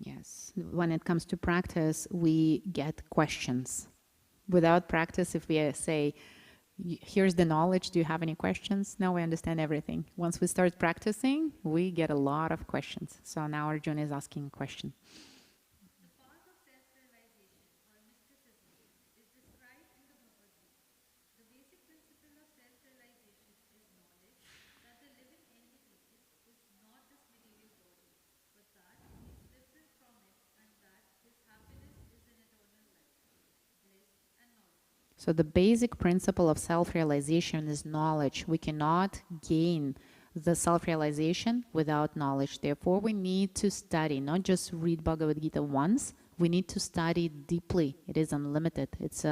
Yes, when it comes to practice, we get questions. Without practice, if we say, here's the knowledge, do you have any questions? No, we understand everything. Once we start practicing, we get a lot of questions. So now Arjuna is asking a question. So the basic principle of self-realization is knowledge. We cannot gain the self-realization without knowledge. Therefore, we need to study, not just read Bhagavad Gita once. We need to study deeply. It is unlimited. It's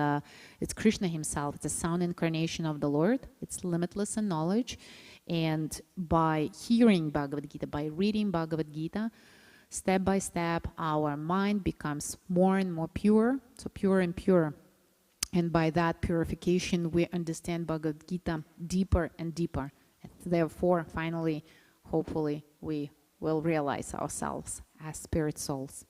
Krishna himself. It's a sound incarnation of the Lord. It's limitless in knowledge. And by hearing Bhagavad Gita, by reading Bhagavad Gita, step by step, our mind becomes more and more pure. So pure and pure. And by that purification, we understand Bhagavad Gita deeper and deeper. And therefore, finally, hopefully, we will realize ourselves as spirit souls.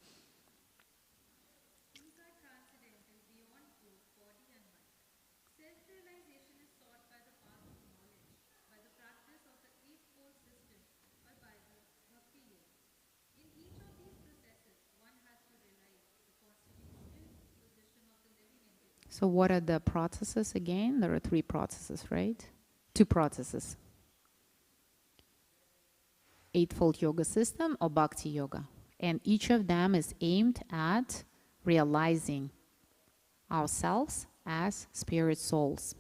So what are the processes again? There are 3 processes, right? 2 processes. Eightfold Yoga System or Bhakti Yoga. And each of them is aimed at realizing ourselves as spirit souls.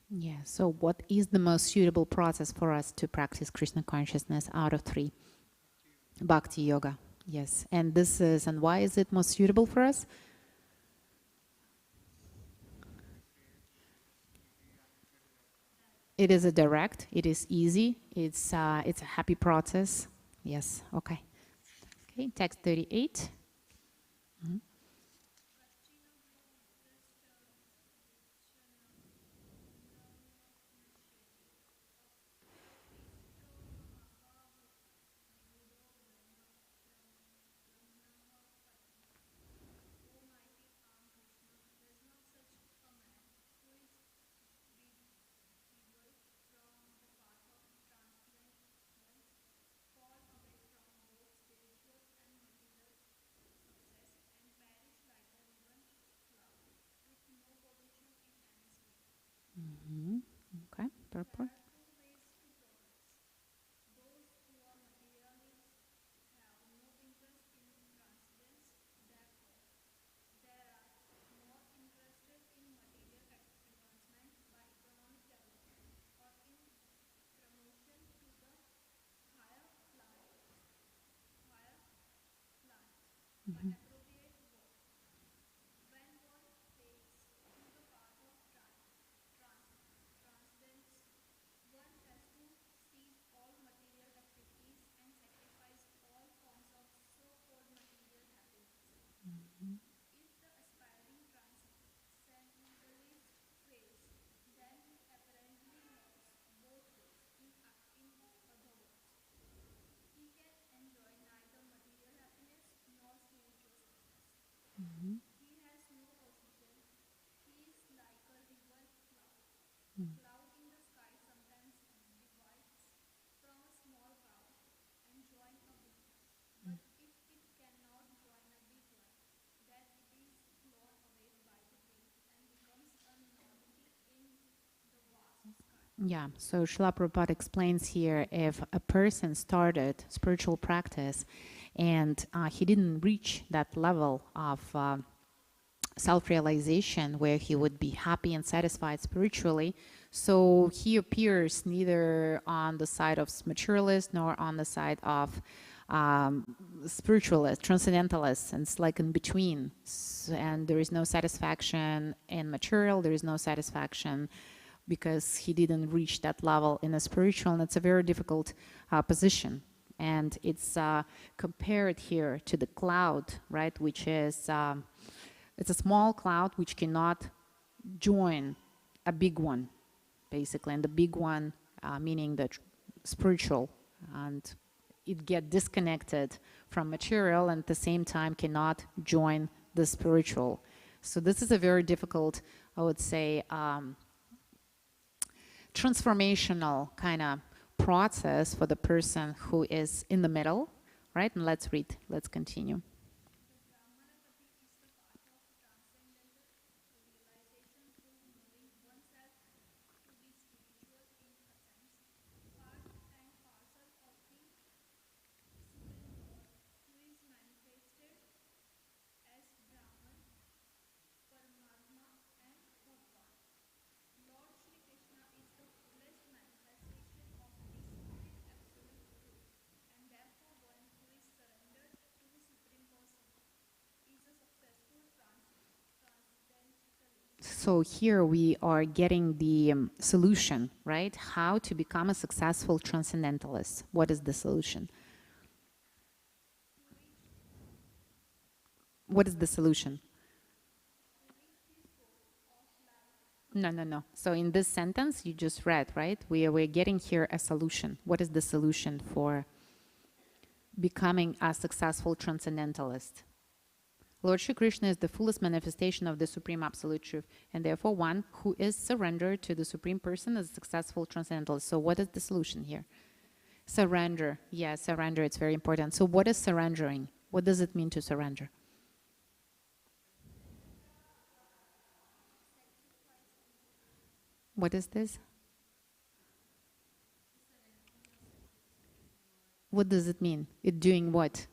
Yeah, so what is the most suitable process for us to practice Krishna consciousness out of three? Bhakti yoga. Yes, and this is, and why is it most suitable for us? It is a direct, it is easy, it's a happy process. Yes, okay. Okay, text 38. Okay, purple. Yeah, so Srila Prabhupada explains here if a person started spiritual practice and he didn't reach that level of self-realization where he would be happy and satisfied spiritually, so he appears neither on the side of materialist nor on the side of spiritualist, transcendentalist, and it's like in between. And there is no satisfaction in material, there is no satisfaction because he didn't reach that level in a spiritual, and it's a very difficult position. And it's compared here to the cloud, right, which is, it's a small cloud which cannot join a big one, basically, and the big one meaning the spiritual, and it get disconnected from material and at the same time cannot join the spiritual. So this is a very difficult, I would say, transformational kind of process for the person who is in the middle, right? And let's read, let's continue. So here we are getting the solution, right? How to become a successful transcendentalist. What is the solution? What is the solution? No. So in this sentence you just read, right? We're getting here a solution. What is the solution for becoming a successful transcendentalist? Lord Shri Krishna is the fullest manifestation of the Supreme Absolute Truth, and therefore one who is surrendered to the Supreme Person is a successful transcendentalist. So what is the solution here? Surrender. Yes, surrender. It's very important. So what is surrendering? What does it mean to surrender? What is this? What does it mean? It doing what?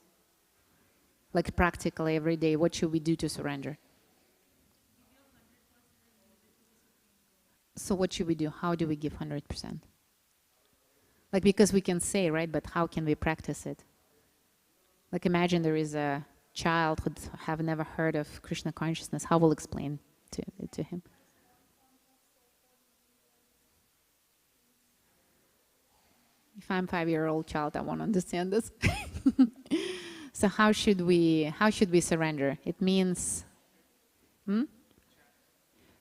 Like practically every day, what should we do to surrender? So what should we do? How do we give 100%? Like, because we can say, right, but how can we practice it? Like, imagine there is a child who have never heard of Krishna consciousness. How will explain to him? If I'm a 5-year-old child, I won't understand this. So how should we surrender? It means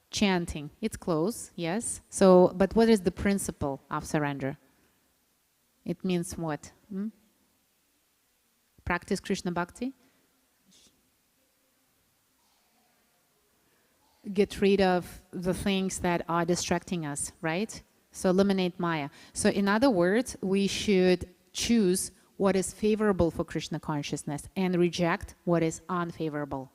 chanting. It's close, yes. So, but what is the principle of surrender? It means what? Practice Krishna Bhakti? Get rid of the things that are distracting us, right? So eliminate Maya. So in other words, we should choose what is favorable for Krishna consciousness and reject what is unfavorable.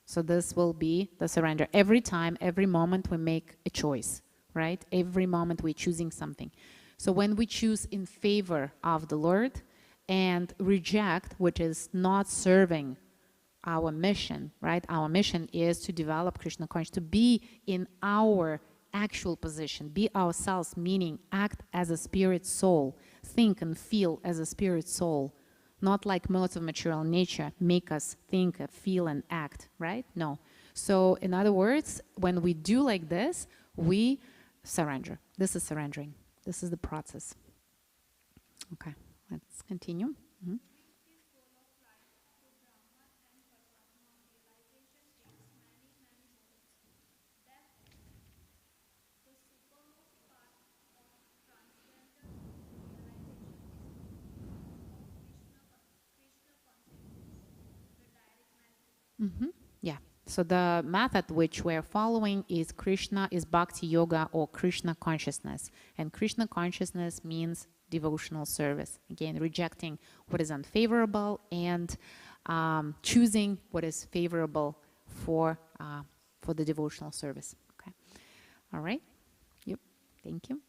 So this will be the surrender. Every time, every moment we make a choice, right? Every moment we're choosing something. So when we choose in favor of the Lord and reject what is not serving our mission, right? Our mission is to develop Krishna consciousness, to be in our actual position, be ourselves, meaning act as a spirit soul, think and feel as a spirit soul, not like modes of material nature make us think, feel, and act, right? No. So in other words, when we do like this, we surrender. This is surrendering. This is the process. Okay, let's continue. Yeah. So the method which we're following is Krishna, is Bhakti Yoga or Krishna consciousness. And Krishna consciousness means devotional service. Again, rejecting what is unfavorable and choosing what is favorable for the devotional service. Okay. All right. Yep. Thank you.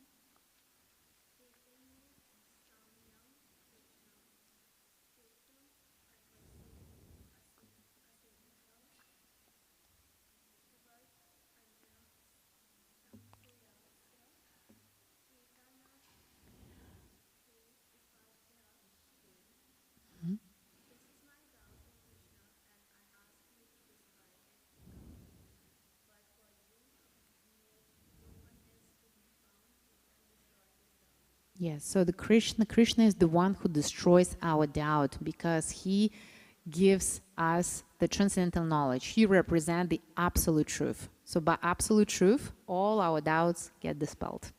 Yes, so the Krishna is the one who destroys our doubt because he gives us the transcendental knowledge. He represents the absolute truth. So by absolute truth, all our doubts get dispelled.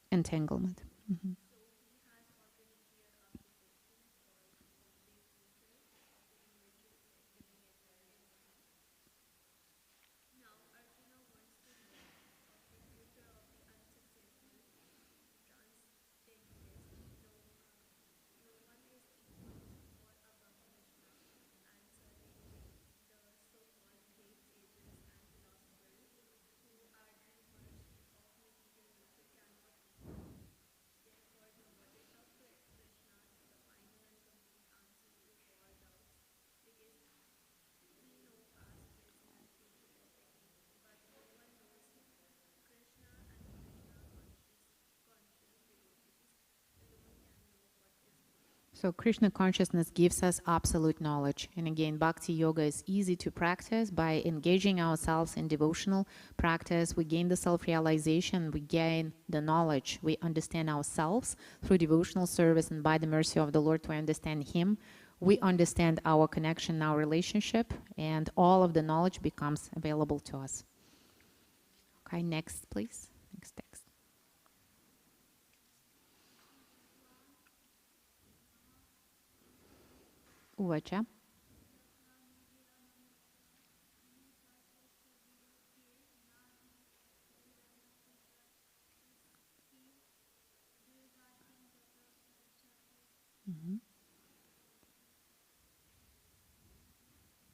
Entanglement. So Krishna consciousness gives us absolute knowledge. And again, Bhakti Yoga is easy to practice by engaging ourselves in devotional practice. We gain the self-realization, we gain the knowledge, we understand ourselves through devotional service, and by the mercy of the Lord, we understand Him. We understand our connection, our relationship, and all of the knowledge becomes available to us. Okay, next, please. Next text. Uvacha.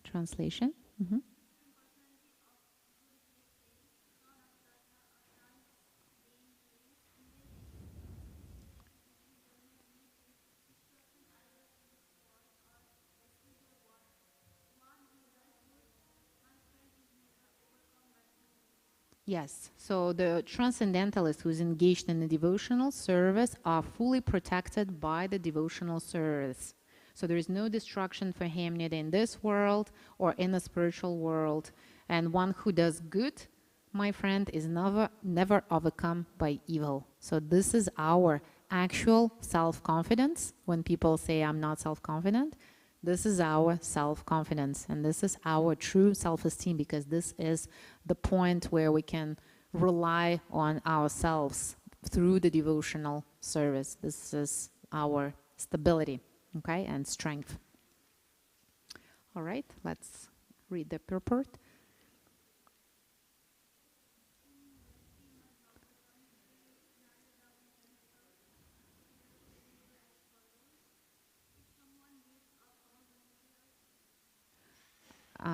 Translation. Yes, so the transcendentalist who's engaged in the devotional service are fully protected by the devotional service. So there is no destruction for him neither in this world or in the spiritual world. And one who does good, my friend, is never overcome by evil. So this is our actual self-confidence. When people say I'm not self-confident, this is our self-confidence, and this is our true self-esteem, because this is the point where we can rely on ourselves through the devotional service. This is our stability, okay, and strength. All right, let's read the purport.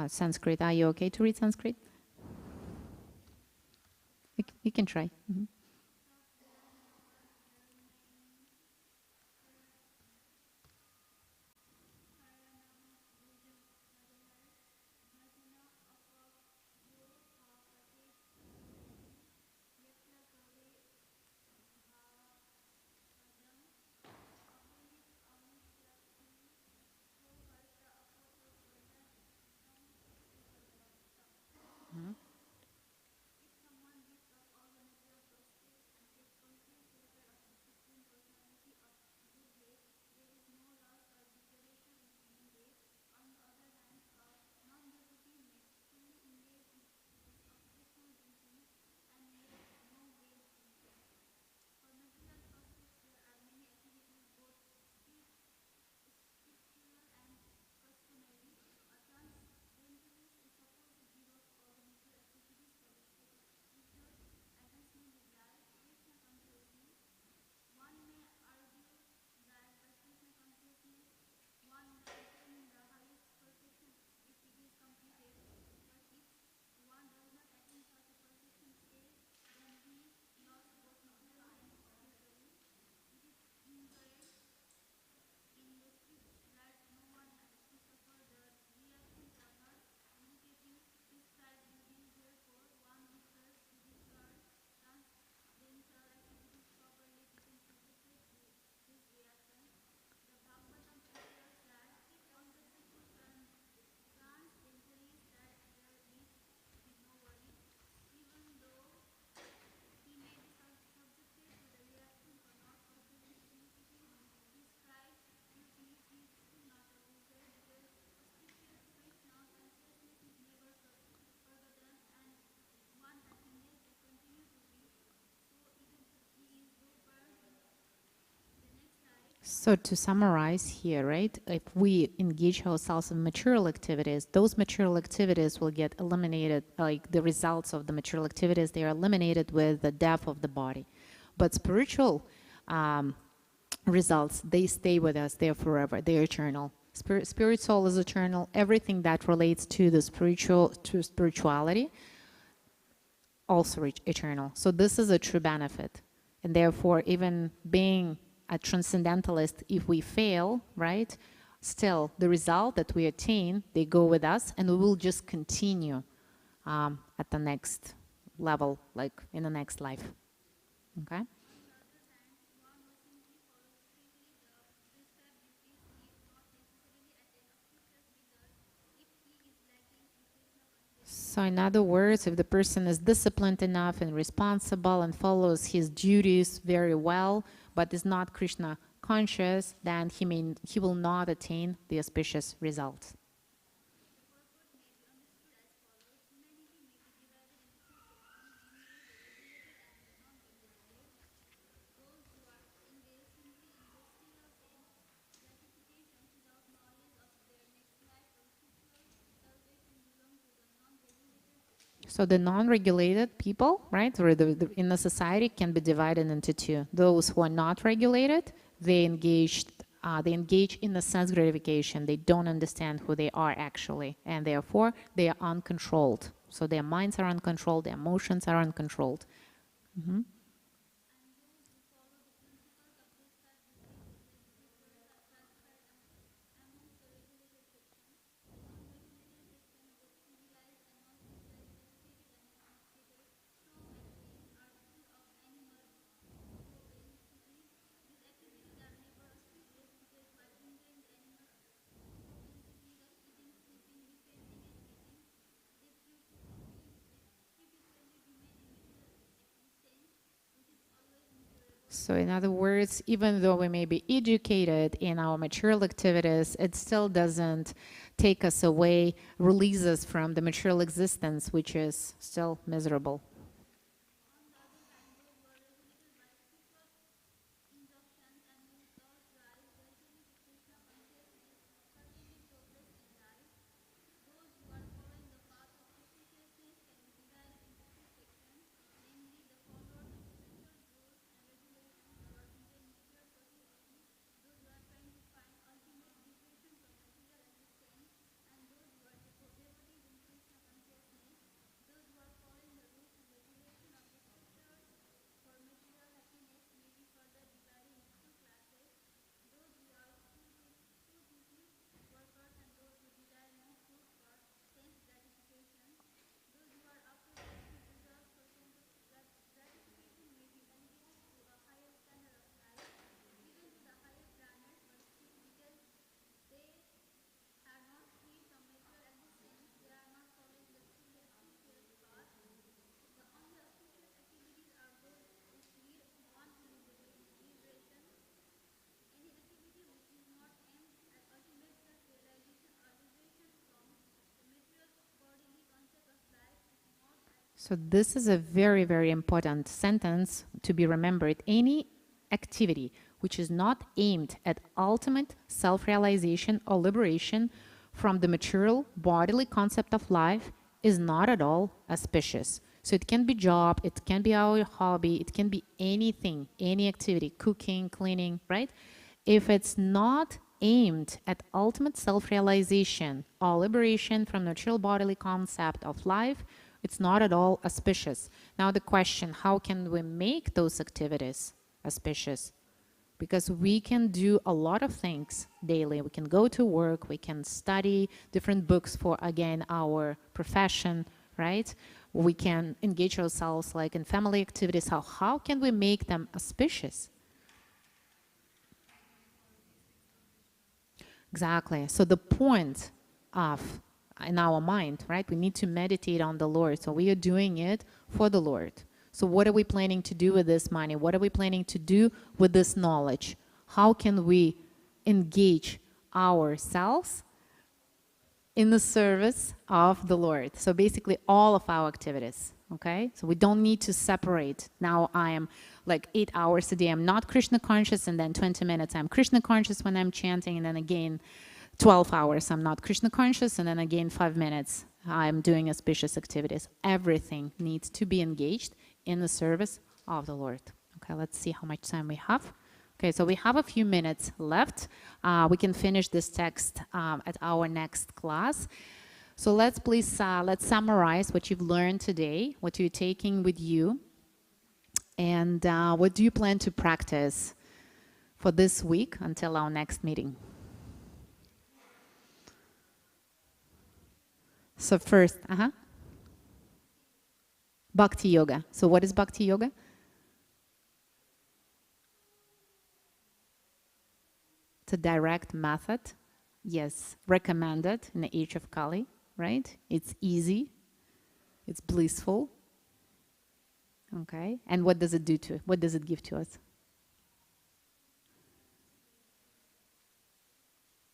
Sanskrit, are you okay to read Sanskrit? You can try. So to summarize here, right, if we engage ourselves in material activities, those material activities will get eliminated, like the results of the material activities, they are eliminated with the death of the body. But spiritual results, they stay with us, they're forever, they're eternal. Spirit soul is eternal. Everything that relates to the spirituality, also eternal. So this is a true benefit. And therefore, even being a transcendentalist, if we fail, right, still the result that we attain, they go with us, and we will just continue at the next level, like in the next life. Okay? So in other words, if the person is disciplined enough and responsible and follows his duties very well, but is not Krishna conscious, then he will not attain the auspicious results. So the non-regulated people, right, or in the society can be divided into two. Those who are not regulated, they engage in the sense gratification. They don't understand who they are actually, and therefore they are uncontrolled. So their minds are uncontrolled, their emotions are uncontrolled. Mm-hmm. So in other words, even though we may be educated in our material activities, it still doesn't take us away, release us from the material existence, which is still miserable. So this is a very, very important sentence to be remembered. Any activity which is not aimed at ultimate self-realization or liberation from the material bodily concept of life is not at all auspicious. So it can be job, it can be our hobby, it can be anything, any activity, cooking, cleaning, right? If it's not aimed at ultimate self-realization or liberation from the material bodily concept of life, it's not at all auspicious. Now the question, how can we make those activities auspicious? Because we can do a lot of things daily. We can go to work, we can study different books for, again, our profession, right? We can engage ourselves like in family activities. How can we make them auspicious? Exactly. So the point of in our mind, right? We need to meditate on the Lord. So we are doing it for the Lord. So what are we planning to do with this money? What are we planning to do with this knowledge? How can we engage ourselves in the service of the Lord? So basically all of our activities, okay? So we don't need to separate. Now I am like 8 hours a day, I'm not Krishna conscious, and then 20 minutes I'm Krishna conscious when I'm chanting, and then again 12 hours I'm not Krishna conscious, and then again 5 minutes I'm doing auspicious activities. Everything needs to be engaged in the service of the Lord. Okay, let's see how much time we have. Okay, so we have a few minutes left. We can finish this text at our next class. So let's please, let's summarize what you've learned today, what you're taking with you, and what do you plan to practice for this week until our next meeting. So first, Bhakti Yoga. So what is Bhakti Yoga? It's a direct method, yes, recommended in the age of Kali, right? It's easy, It's blissful. Okay. And what does it do to it? What does it give to us?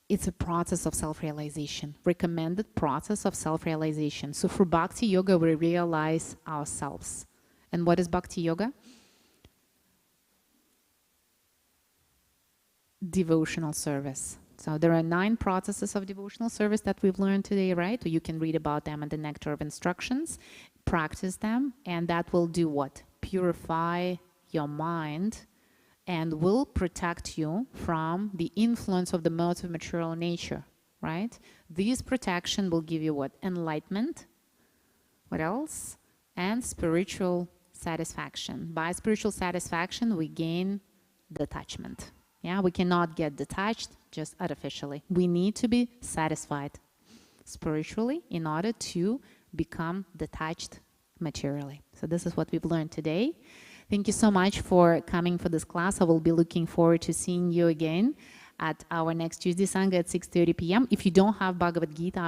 It's a process of self-realization, recommended process of self-realization. So for Bhakti Yoga, we realize ourselves. And what is Bhakti Yoga? Devotional service. So there are 9 processes of devotional service that we've learned today, right? You can read about them in the Nectar of Instructions, practice them, and that will do what? Purify your mind and will protect you from the influence of the modes of material nature, right? This protection will give you what? Enlightenment. What else? And spiritual satisfaction. By spiritual satisfaction, we gain detachment. Yeah, we cannot get detached just artificially. We need to be satisfied spiritually in order to become detached materially. So this is what we've learned today. Thank you so much for coming for this class. I will be looking forward to seeing you again at our next Tuesday Sangha at 6:30 p.m. If you don't have Bhagavad Gita,